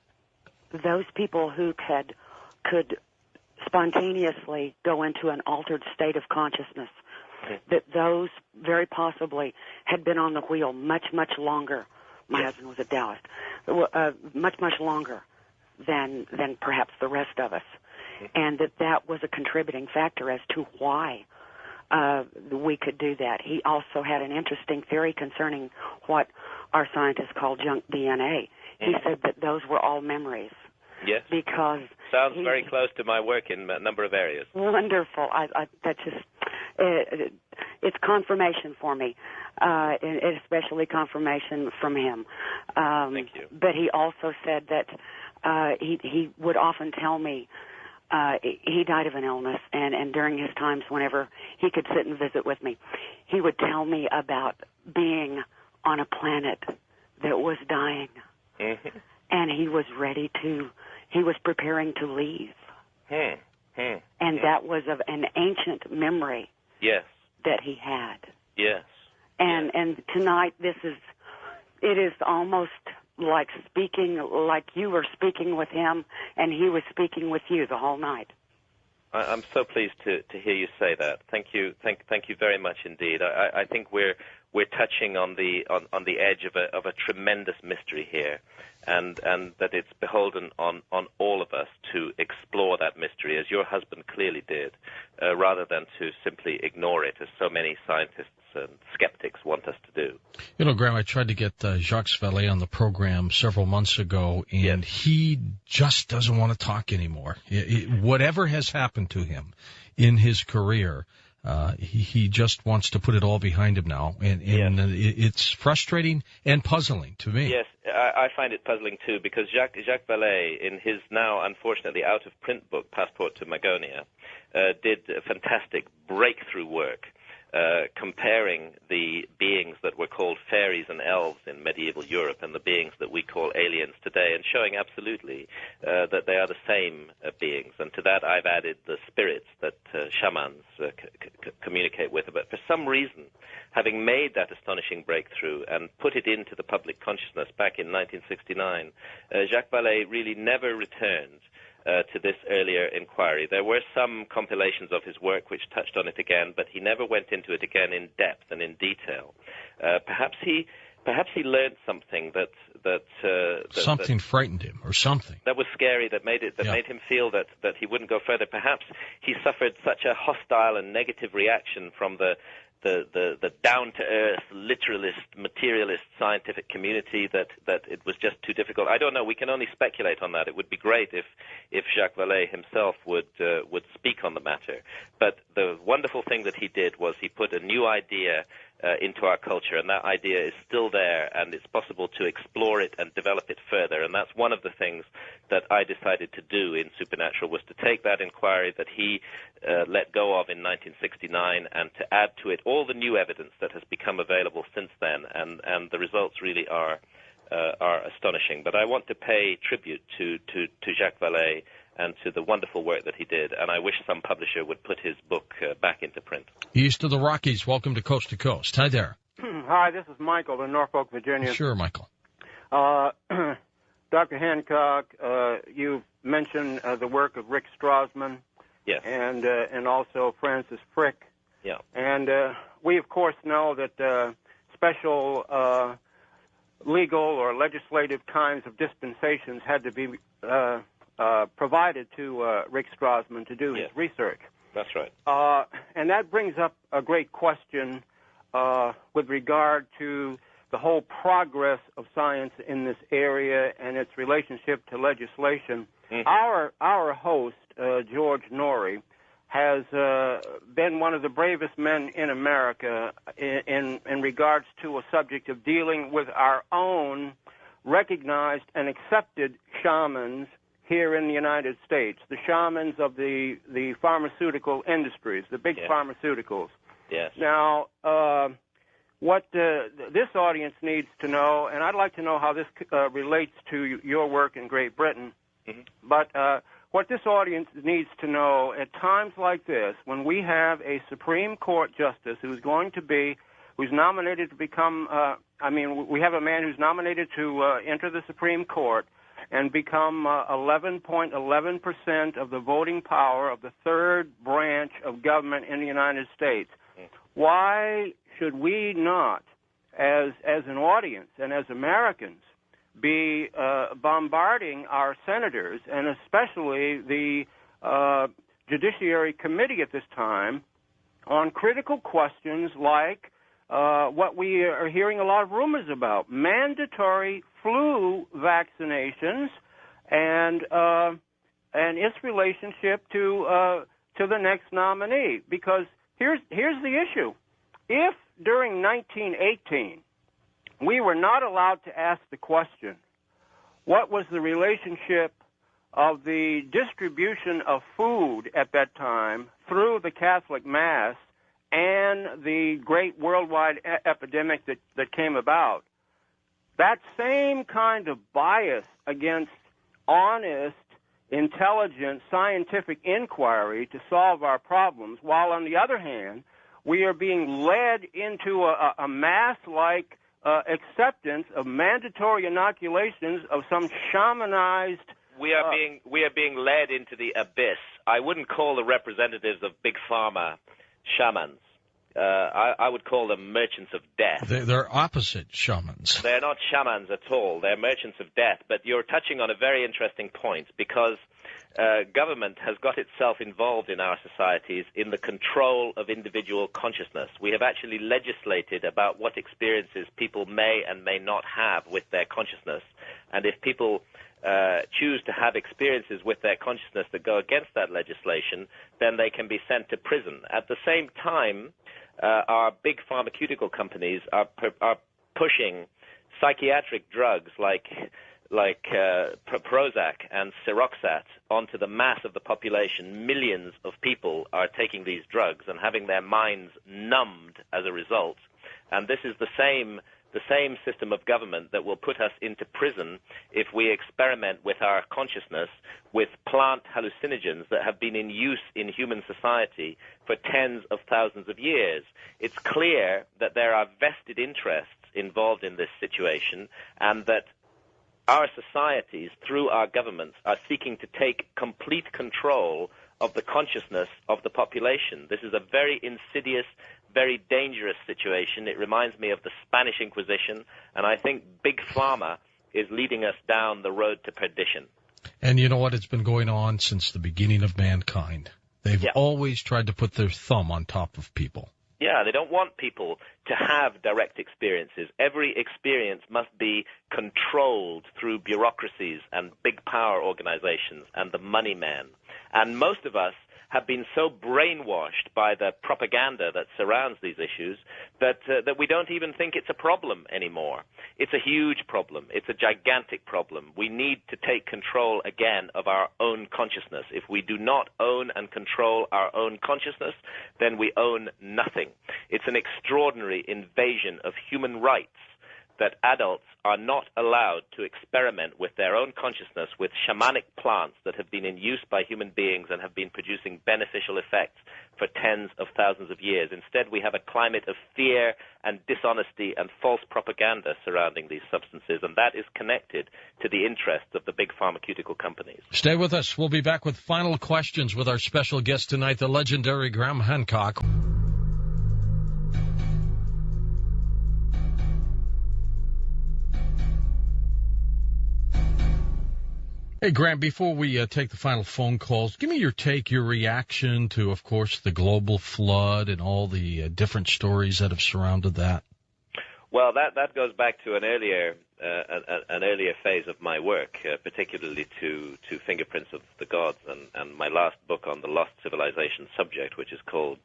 Speaker 4: those people who could spontaneously go into an altered state of consciousness, that those very possibly had been on the wheel much, much longer. My husband was a Taoist. Much, much longer than perhaps the rest of us. And that was a contributing factor as to why we could do that. He also had an interesting theory concerning what our scientists call junk DNA. He said that those were all memories.
Speaker 2: Yes.
Speaker 4: Because
Speaker 2: sounds very close to my work in a number of areas.
Speaker 4: Wonderful. That just it's confirmation for me, especially confirmation from him.
Speaker 2: Thank you.
Speaker 4: But he also said that he would often tell me he died of an illness, and during his times whenever he could sit and visit with me, he would tell me about being on a planet that was dying. Mm-hmm. And he was preparing to leave. And that was of an ancient memory.
Speaker 2: Yes.
Speaker 4: That he had.
Speaker 2: Yes.
Speaker 4: And tonight it is almost like you were speaking with him and he was speaking with you the whole night.
Speaker 2: I'm so pleased to hear you say that. Thank you very much indeed. I think we're touching on the edge of a tremendous mystery here, and that it's beholden on all of us to explore that mystery, as your husband clearly did, rather than to simply ignore it, as so many scientists and skeptics want us to do.
Speaker 1: You know, Graham, I tried to get Jacques Vallée on the program several months ago, and he just doesn't want to talk anymore. Whatever has happened to him in his career, he just wants to put it all behind him now, and it's frustrating and puzzling to me.
Speaker 2: Yes, I find it puzzling too, because Jacques Vallée, in his now unfortunately out-of-print book, Passport to Magonia, did fantastic breakthrough work comparing the beings that were called fairies and elves in medieval Europe and the beings that we call aliens today, and showing absolutely that they are the same beings. And to that I've added the spirits that shamans communicate with. But for some reason, having made that astonishing breakthrough and put it into the public consciousness back in 1969, Jacques Vallée really never returned to this earlier inquiry. There were some compilations of his work which touched on it again, but he never went into it again in depth and in detail. Perhaps he learned something that
Speaker 1: frightened him, or something
Speaker 2: that was scary, that made him feel that he wouldn't go further. Perhaps he suffered such a hostile and negative reaction from the down-to-earth, literalist, materialist scientific community that it was just too difficult. I don't know. We can only speculate on that. It would be great if Jacques Vallée himself would speak on the matter. But the wonderful thing that he did was he put a new idea into our culture, and that idea is still there, and it's possible to explore it and develop it further. And that's one of the things that I decided to do in Supernatural, was to take that inquiry that he let go of in 1969 and to add to it all the new evidence that has become available since then, and the results really are astonishing. But I want to pay tribute to Jacques Vallée and to the wonderful work that he did, and I wish some publisher would put his book back into print.
Speaker 1: East of the Rockies, welcome to Coast to Coast. Hi there.
Speaker 5: Hi, this is Michael in Norfolk, Virginia.
Speaker 1: Sure, Michael.
Speaker 5: Dr. Hancock, you mentioned the work of Rick Strassman.
Speaker 2: Yes.
Speaker 5: And also Francis Crick.
Speaker 2: Yeah.
Speaker 5: And we, of course, know that special legal or legislative kinds of dispensations had to be provided to Rick Strassman to do his research.
Speaker 2: That's right.
Speaker 5: And that brings up a great question with regard to the whole progress of science in this area and its relationship to legislation. Mm-hmm. Our host, George Norrie, has been one of the bravest men in America in regards to a subject of dealing with our own recognized and accepted shamans here in the United States, the shamans of the pharmaceutical industries, the big pharmaceuticals.
Speaker 2: Yes.
Speaker 5: Now, what this audience needs to know, and I'd like to know how this relates to your work in Great Britain, mm-hmm. but what this audience needs to know at times like this, when we have a Supreme Court justice who's nominated to become, we have a man who's nominated to enter the Supreme Court and become 11.11% of the voting power of the third branch of government in the United States. Why should we not, as an audience and as Americans, be bombarding our senators and especially the Judiciary Committee at this time on critical questions like what we are hearing a lot of rumors about, mandatory flu vaccinations and its relationship to the next nominee? Because here's the issue. If during 1918 we were not allowed to ask the question, what was the relationship of the distribution of food at that time through the Catholic Mass and the great worldwide epidemic that came about, that same kind of bias against honest, intelligent, scientific inquiry to solve our problems, while on the other hand, we are being led into a mass-like acceptance of mandatory inoculations of some shamanized.
Speaker 2: We are being led into the abyss. I wouldn't call the representatives of Big Pharma shamans. I would call them merchants of death.
Speaker 1: They're opposite shamans.
Speaker 2: They're not shamans at all. They're merchants of death. But you're touching on a very interesting point because government has got itself involved in our societies in the control of individual consciousness. We have actually legislated about what experiences people may and may not have with their consciousness. And if people choose to have experiences with their consciousness that go against that legislation, then they can be sent to prison. At the same time, our big pharmaceutical companies are pushing psychiatric drugs like Prozac and Seroxat onto the mass of the population. Millions of people are taking these drugs and having their minds numbed as a result. And this is the same system of government that will put us into prison if we experiment with our consciousness with plant hallucinogens that have been in use in human society for tens of thousands of years. It's clear that there are vested interests involved in this situation and that our societies, through our governments, are seeking to take complete control of the consciousness of the population. This is a very insidious, very dangerous situation. It reminds me of the Spanish Inquisition, and I think Big Pharma is leading us down the road to perdition.
Speaker 1: And you know what? It's been going on since the beginning of mankind. They've always tried to put their thumb on top of people.
Speaker 2: Yeah, they don't want people to have direct experiences. Every experience must be controlled through bureaucracies and big power organizations and the money men. And most of us have been so brainwashed by the propaganda that surrounds these issues that we don't even think it's a problem anymore. It's a huge problem. It's a gigantic problem. We need to take control again of our own consciousness. If we do not own and control our own consciousness, then we own nothing. It's an extraordinary invasion of human rights that adults are not allowed to experiment with their own consciousness with shamanic plants that have been in use by human beings and have been producing beneficial effects for tens of thousands of years. Instead, we have a climate of fear and dishonesty and false propaganda surrounding these substances, and that is connected to the interests of the big pharmaceutical companies.
Speaker 1: Stay with us. We'll be back with final questions with our special guest tonight, the legendary Graham Hancock. Hey, Hey, Graham, before we take the final phone calls, give me your take, your reaction to, of course, the global flood and all the different stories that have surrounded that.
Speaker 2: Well, that goes back to an earlier phase of my work, particularly to Fingerprints of the Gods and my last book on the lost civilization subject, which is called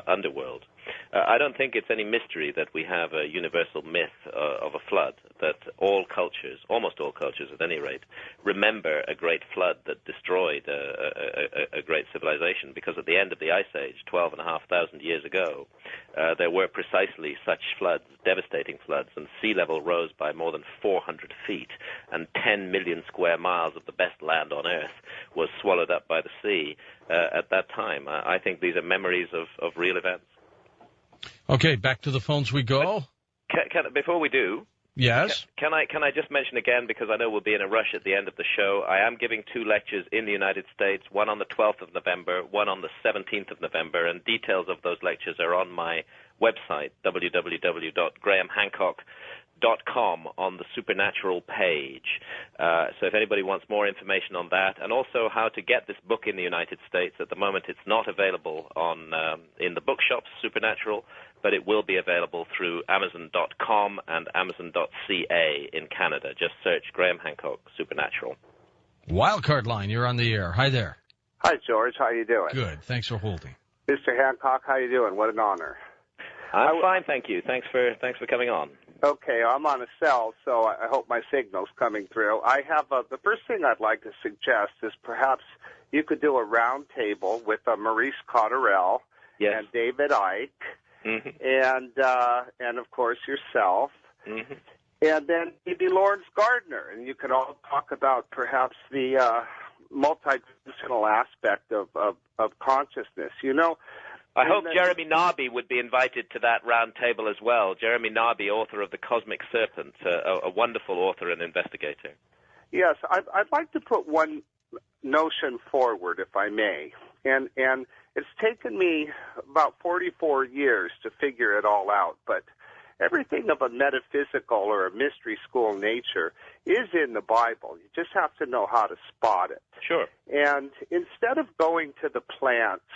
Speaker 2: Underworld. I don't think it's any mystery that we have a universal myth of a flood, that all cultures, almost all cultures at any rate, remember a great flood that destroyed a great civilization, because at the end of the Ice Age, 12,500 years ago, there were precisely such floods, devastating floods, and sea level rose by more than 400 feet, and 10 million square miles of the best land on Earth was swallowed up by the sea at that time. I think these are memories of real events.
Speaker 1: Okay, back to the phones we go.
Speaker 2: Before we do,
Speaker 1: yes,
Speaker 2: can I just mention again, because I know we'll be in a rush at the end of the show, I am giving 2 lectures in the United States, one on the 12th of November, one on the 17th of November, and details of those lectures are on my website, www.grahamhancock.com, on the Supernatural page. So if anybody wants more information on that, and also how to get this book in the United States, at the moment it's not available in the bookshops, Supernatural, but it will be available through Amazon.com and Amazon.ca in Canada. Just search Graham Hancock, Supernatural.
Speaker 1: Wildcard line, you're on the air. Hi there.
Speaker 6: Hi, George. How you doing?
Speaker 1: Good. Thanks for holding.
Speaker 6: Mr. Hancock, how you doing? What an honor.
Speaker 2: I'm fine, thank you. Thanks for coming on.
Speaker 6: Okay, I'm on a cell, so I hope my signal's coming through. I have the first thing I'd like to suggest is perhaps you could do a round table with Maurice Cotterell and David Icke, and of course yourself, and then maybe Lawrence Gardner, and you could all talk about perhaps the multidimensional aspect of consciousness. You know,
Speaker 2: I hope Jeremy Narby would be invited to that round table as well. Jeremy Narby, author of The Cosmic Serpent, a wonderful author and investigator.
Speaker 6: Yes, I'd like to put one notion forward, if I may, and it's taken me about 44 years to figure it all out, but everything of a metaphysical or a mystery school nature is in the Bible. You just have to know how to spot it.
Speaker 2: Sure.
Speaker 6: And instead of going to the plants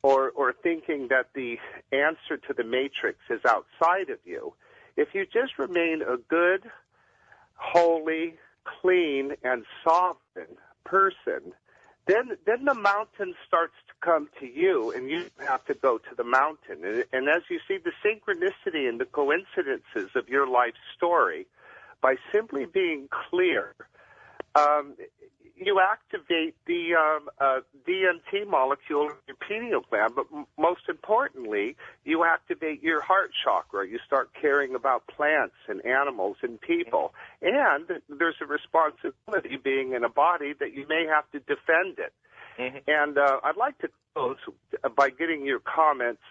Speaker 6: or thinking that the answer to the matrix is outside of you, if you just remain a good, holy, clean, and sovereign person, then the mountain starts to come to you, and you have to go to the mountain. And as you see the synchronicity and the coincidences of your life story, by simply being clear, you activate the DMT molecule in your pineal gland, but most importantly, you activate your heart chakra. You start caring about plants and animals and people. And there's a responsibility being in a body that you may have to defend it. And I'd like to close by getting your comments.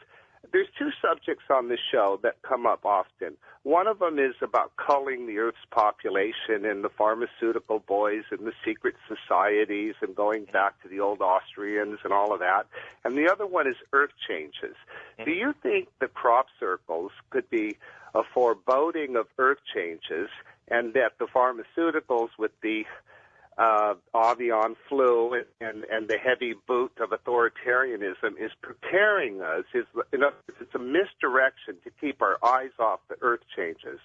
Speaker 6: There's 2 subjects on this show that come up often. One of them is about culling the Earth's population and the pharmaceutical boys and the secret societies and going back to the old Austrians and all of that. And the other one is Earth changes. Do you think the crop circles could be a foreboding of Earth changes, and that the pharmaceuticals with the avian flu and the heavy boot of authoritarianism is preparing us? It's a misdirection to keep our eyes off the Earth changes.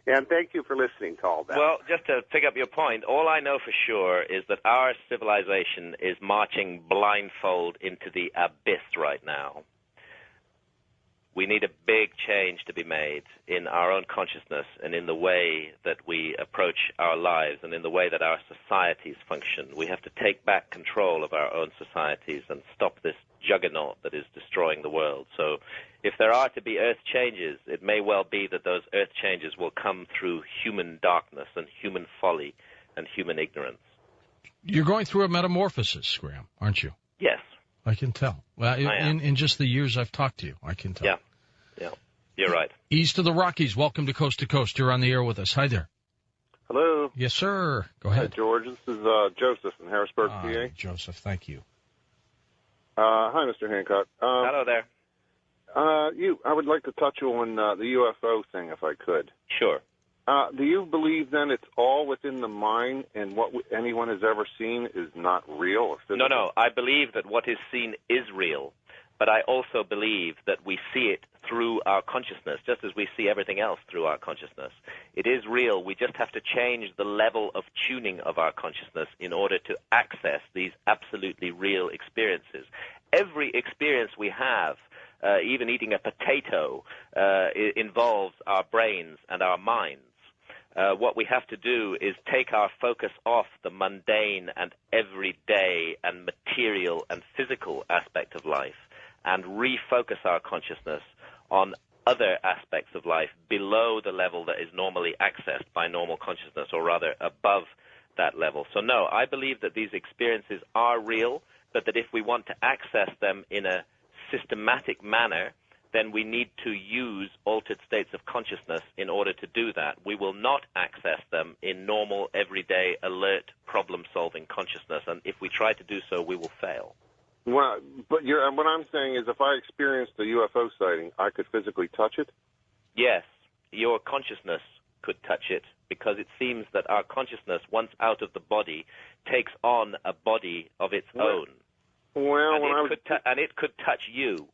Speaker 6: And thank you for listening to all that.
Speaker 2: Well, just to pick up your point, all I know for sure is that our civilization is marching blindfold into the abyss right now. We need a big change to be made in our own consciousness and in the way that we approach our lives and in the way that our societies function. We have to take back control of our own societies and stop this juggernaut that is destroying the world. So if there are to be earth changes, it may well be that those earth changes will come through human darkness and human folly and human ignorance.
Speaker 1: You're going through a metamorphosis, Graham, aren't you?
Speaker 2: Yes.
Speaker 1: I can tell. Well, in just the years I've talked to you, I can tell.
Speaker 2: Yeah. You're right.
Speaker 1: East of the Rockies, welcome to Coast to Coast. You're on the air with us. Hi there.
Speaker 7: Hello.
Speaker 1: Yes, sir. Go ahead.
Speaker 7: Hi, George. This is Joseph in Harrisburg, PA.
Speaker 1: Joseph, thank you.
Speaker 7: Hi, Mr. Hancock.
Speaker 2: Hello there.
Speaker 7: I would like to touch on the UFO thing, if I could.
Speaker 2: Sure.
Speaker 7: Do you believe then it's all within the mind, and what anyone has ever seen is not real or physical?
Speaker 2: No. I believe that what is seen is real, but I also believe that we see it through our consciousness, just as we see everything else through our consciousness. It is real. We just have to change the level of tuning of our consciousness in order to access these absolutely real experiences. Every experience we have, even eating a potato, involves our brains and our minds. What we have to do is take our focus off the mundane and everyday and material and physical aspect of life and refocus our consciousness on other aspects of life below the level that is normally accessed by normal consciousness, or rather above that level. So no, I believe that these experiences are real, but that if we want to access them in a systematic manner, then we need to use altered states of consciousness in order to do that. We will not access them in normal, everyday, alert, problem-solving consciousness, and if we try to do so, we will fail.
Speaker 7: Well, but what I'm saying is if I experienced a UFO sighting, I could physically touch it?
Speaker 2: Yes, your consciousness could touch it, because it seems that our consciousness, once out of the body, takes on a body of its own.
Speaker 7: Well,
Speaker 2: and it could touch you.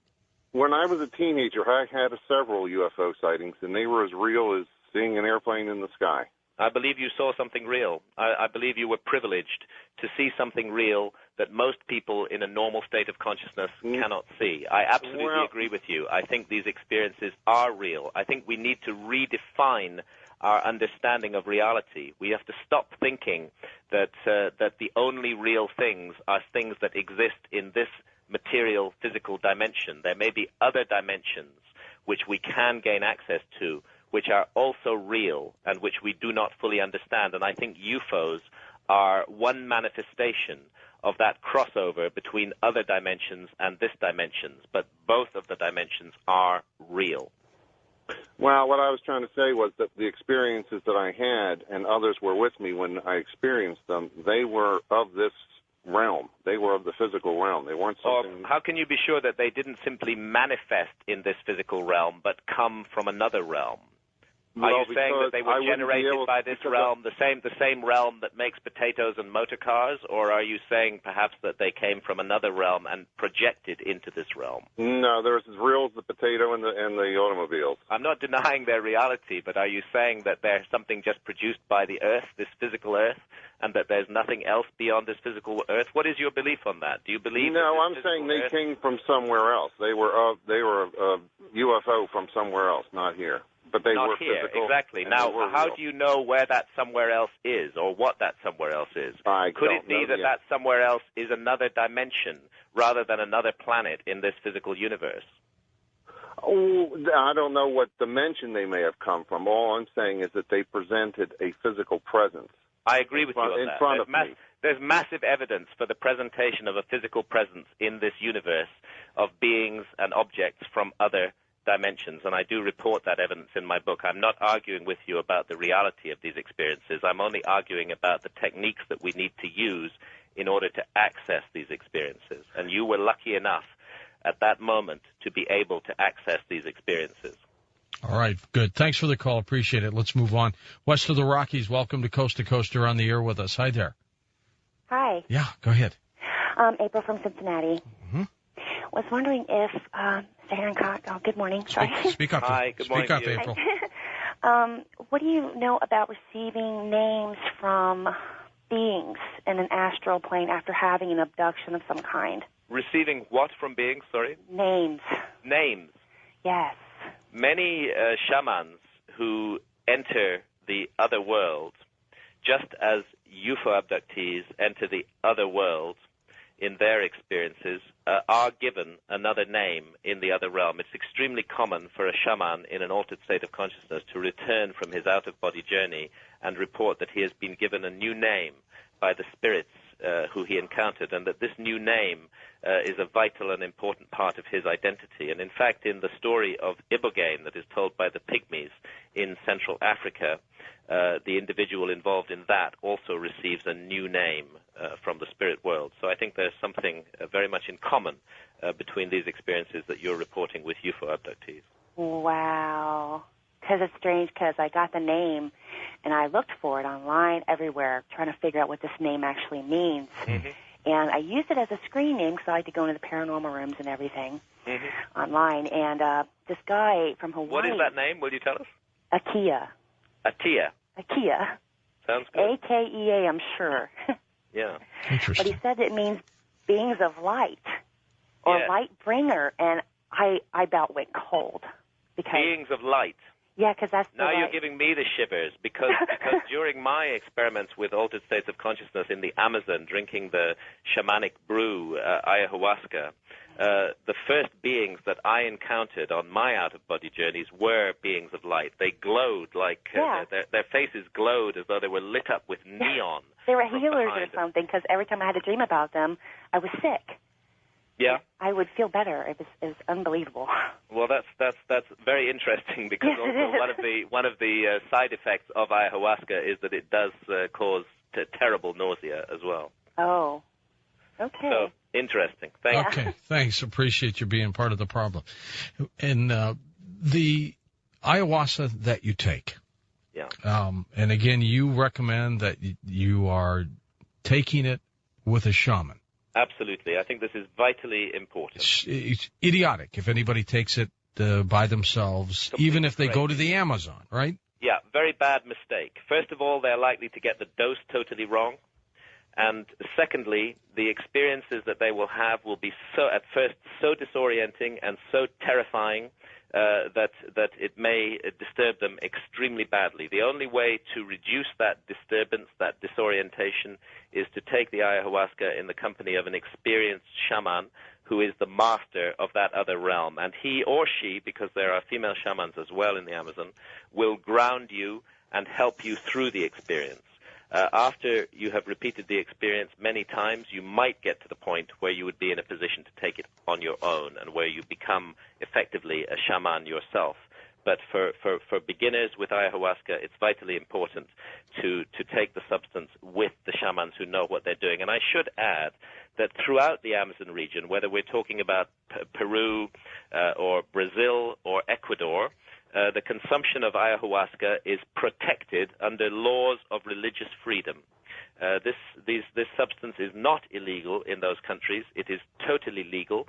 Speaker 7: When I was a teenager, I had several UFO sightings, and they were as real as seeing an airplane in the sky.
Speaker 2: I believe you saw something real. I believe you were privileged to see something real that most people in a normal state of consciousness cannot see. I absolutely agree with you. I think these experiences are real. I think we need to redefine our understanding of reality. We have to stop thinking that the only real things are things that exist in this material, physical dimension. There may be other dimensions which we can gain access to, which are also real and which we do not fully understand. And I think UFOs are one manifestation of that crossover between other dimensions and this dimensions, but both of the dimensions are real.
Speaker 7: Well, what I was trying to say was that the experiences that I had, and others were with me when I experienced them, they were of this realm. They were of the physical realm. They weren't something...
Speaker 2: How can you be sure that they didn't simply manifest in this physical realm, but come from another realm? Are you saying that they were generated by this realm, the same realm that makes potatoes and motor cars, or are you saying perhaps that they came from another realm and projected into this realm?
Speaker 7: No, they're as real as the potato and the automobiles.
Speaker 2: I'm not denying their reality, but are you saying that they're something just produced by the Earth, this physical Earth, and that there's nothing else beyond this physical Earth? What is your belief on that? Do you believe?
Speaker 7: No, I'm saying they came from somewhere else. They were a UFO from somewhere else, not here. But they
Speaker 2: not
Speaker 7: were
Speaker 2: here,
Speaker 7: physical.
Speaker 2: Exactly. Now, how do you know where that somewhere else is, or what that somewhere else is? Could it be that that somewhere else is another dimension rather than another planet in this physical universe?
Speaker 7: Oh, I don't know what dimension they may have come from. All I'm saying is that they presented a physical presence.
Speaker 2: I agree with you on that.
Speaker 7: In front of me.
Speaker 2: There's massive evidence for the presentation of a physical presence in this universe of beings and objects from other dimensions, and I do report that evidence in my book. I'm not arguing with you about the reality of these experiences. I'm only arguing about the techniques that we need to use in order to access these experiences. And you were lucky enough at that moment to be able to access these experiences.
Speaker 1: All right, good. Thanks for the call. Appreciate it. Let's move on. West of the Rockies, welcome to Coast to Coast. You're on the air with us. Hi there.
Speaker 8: Hi.
Speaker 1: Yeah, go ahead.
Speaker 8: April from Cincinnati.
Speaker 1: Mm-hmm.
Speaker 8: Was wondering if Mr. Hancock. Oh, good morning. Sorry.
Speaker 1: Speak up.
Speaker 2: Hi. Good morning.
Speaker 1: Speak up, April.
Speaker 8: What do you know about receiving names from beings in an astral plane after having an abduction of some kind?
Speaker 2: Receiving what from beings? Sorry.
Speaker 8: Names.
Speaker 2: Names.
Speaker 8: Yes.
Speaker 2: Many shamans who enter the other world, just as UFO abductees enter the other world in their experiences, are given another name in the other realm. It's extremely common for a shaman in an altered state of consciousness to return from his out-of-body journey and report that he has been given a new name by the spirits who he encountered, and that this new name is a vital and important part of his identity. And in fact, in the story of Ibogaine that is told by the Pygmies in Central Africa, the individual involved in that also receives a new name from the spirit world. So I think there's something very much in common between these experiences that you're reporting with UFO abductees.
Speaker 8: Wow. because it's strange because I got the name and I looked for it online everywhere trying to figure out what this name actually means.
Speaker 2: Mm-hmm.
Speaker 8: And I used it as a screen name because I like to go into the paranormal rooms and everything online. And this guy from Hawaii.
Speaker 2: What is that name? Will you tell us?
Speaker 8: Akea.
Speaker 2: Atia.
Speaker 8: Akea.
Speaker 2: Sounds good.
Speaker 8: Akea, I'm sure.
Speaker 2: Yeah.
Speaker 1: Interesting.
Speaker 8: But he said it means beings of light or light bringer. And I about went cold. Because,
Speaker 2: beings of light.
Speaker 8: Yeah, because that's
Speaker 2: now you're giving me the shivers because during my experiments with altered states of consciousness in the Amazon, drinking the shamanic brew ayahuasca, the first beings that I encountered on my out-of-body journeys were beings of light. They glowed like their faces glowed as though they were lit up with neon.
Speaker 8: They were healers or something because every time I had a dream about them, I was sick.
Speaker 2: Yeah,
Speaker 8: I would feel better. It was unbelievable.
Speaker 2: Well, that's very interesting because also one of the side effects of ayahuasca is that it does cause terrible nausea as well.
Speaker 8: Oh, okay.
Speaker 2: So interesting. Thanks.
Speaker 1: Okay, thanks. Appreciate you being part of the problem. And the ayahuasca that you take.
Speaker 2: Yeah.
Speaker 1: And again, you recommend that you are taking it with a shaman.
Speaker 2: Absolutely. I think this is vitally important.
Speaker 1: It's idiotic if anybody takes it by themselves, completely even if they go to the Amazon, right?
Speaker 2: Yeah, very bad mistake. First of all, they're likely to get the dose totally wrong. And secondly, the experiences that they will have will be at first so disorienting and so terrifying that it may disturb them extremely badly. The only way to reduce that disturbance, that disorientation, is to take the ayahuasca in the company of an experienced shaman who is the master of that other realm. And he or she, because there are female shamans as well in the Amazon, will ground you and help you through the experience. After you have repeated the experience many times, you might get to the point where you would be in a position to take it on your own and where you become effectively a shaman yourself. But for beginners with ayahuasca, it's vitally important to take the substance with the shamans who know what they're doing. And I should add that throughout the Amazon region, whether we're talking about Peru or Brazil or Ecuador, the consumption of ayahuasca is protected under laws of religious freedom. This substance is not illegal in those countries. It is totally legal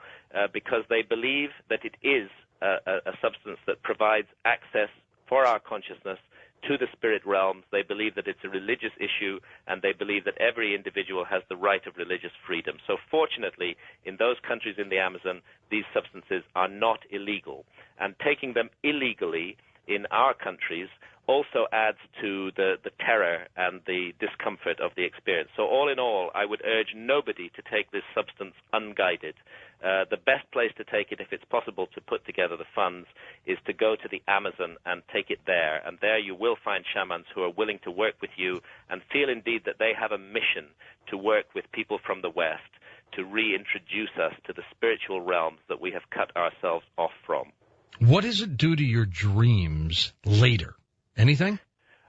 Speaker 2: because they believe that it is a substance that provides access for our consciousness to the spirit realms. They believe that it's a religious issue, and they believe that every individual has the right of religious freedom. So fortunately, in those countries in the Amazon, these substances are not illegal. And taking them illegally in our countries also adds to the terror and the discomfort of the experience. So all in all, I would urge nobody to take this substance unguided. The best place to take it, if it's possible to put together the funds, is to go to the Amazon and take it there. And there you will find shamans who are willing to work with you and feel indeed that they have a mission to work with people from the West to reintroduce us to the spiritual realms that we have cut ourselves off from.
Speaker 1: What does it do to your dreams later? Anything?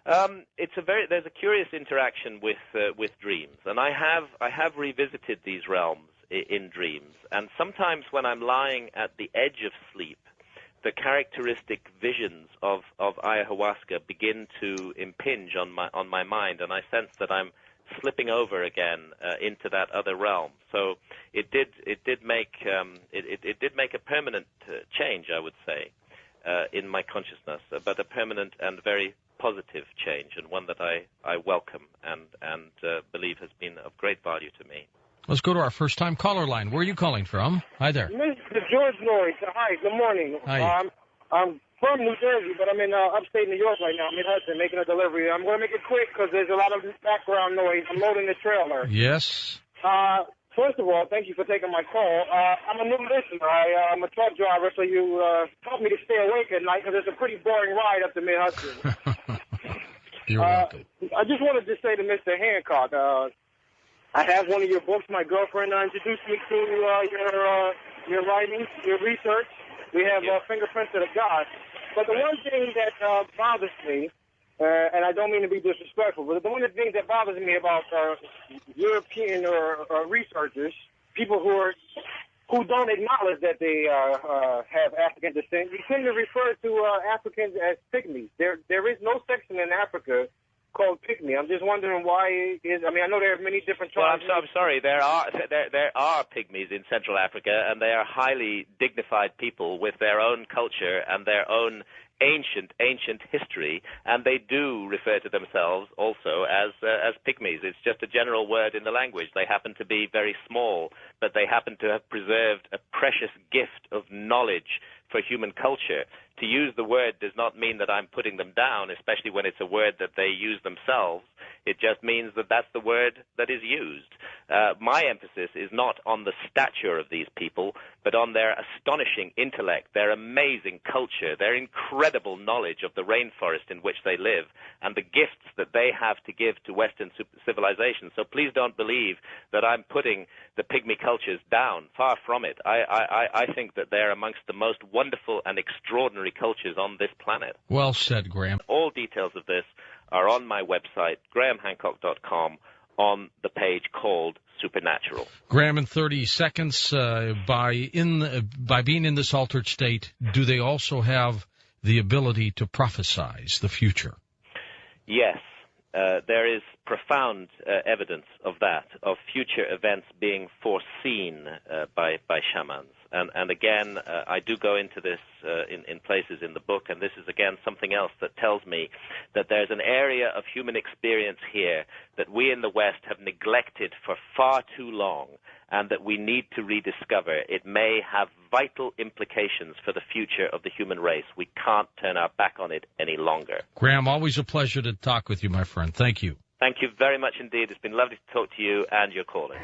Speaker 2: There's a curious interaction with dreams, and I have revisited these realms in dreams, and sometimes when I'm lying at the edge of sleep, the characteristic visions of ayahuasca begin to impinge on my mind, and I sense that I'm slipping over again into that other realm. So it did make a permanent change, I would say, in my consciousness, but a permanent and very positive change, and one that I welcome and believe has been of great value to me.
Speaker 1: Let's go to our first-time caller line. Where are you calling from? Hi there.
Speaker 9: Mr. George Lloyd. Hi, good morning.
Speaker 1: Hi.
Speaker 9: I'm from New Jersey, but I'm in upstate New York right now. I'm in Hudson making a delivery. I'm going to make it quick because there's a lot of background noise. I'm loading the trailer.
Speaker 1: Yes.
Speaker 9: First of all, thank you for taking my call. I'm a new listener. I'm a truck driver, so you helped me to stay awake at night because it's a pretty boring ride up to Mid-Hudson.
Speaker 1: You're welcome.
Speaker 9: I just wanted to say to Mr. Hancock, I have one of your books. My girlfriend introduced me to your writings, your research. We have Fingerprints of the Gods. But the one thing that bothers me, and I don't mean to be disrespectful, but the one of the things that bothers me about European or researchers, people who are who don't acknowledge that they have African descent, you tend to refer to Africans as pygmies. There is no section in Africa called pygmy. I'm just wondering why it is. I mean, I know there are many different tribes.
Speaker 2: Well, I'm sorry. There are pygmies in Central Africa, and they are highly dignified people with their own culture and their own ancient history, and they do refer to themselves also as pygmies. It's just a general word in the language. They happen to be very small, but they happen to have preserved a precious gift of knowledge for human culture. To use the word does not mean that I'm putting them down, especially when it's a word that they use themselves. It just means that that's the word that is used. My emphasis is not on the stature of these people, but on their astonishing intellect, their amazing culture, their incredible knowledge of the rainforest in which they live, and the gifts that they have to give to Western civilization. So please don't believe that I'm putting the pygmy cultures down. Far from it. I think that they're amongst the most wonderful and extraordinary cultures on this planet.
Speaker 1: Well said, Graham.
Speaker 2: All details of this are on my website, grahamhancock.com, on the page called Supernatural.
Speaker 1: Graham, in 30 seconds, by being in this altered state, do they also have the ability to prophesize the future?
Speaker 2: Yes. There is profound evidence of that, of future events being foreseen by shamans. And again, I do go into this in places in the book, and this is, again, something else that tells me that there's an area of human experience here that we in the West have neglected for far too long, and that we need to rediscover. It may have vital implications for the future of the human race. We can't turn our back on it any longer.
Speaker 1: Graham, always a pleasure to talk with you, my friend. Thank you.
Speaker 2: Thank you very much indeed. It's been lovely to talk to you and your callers.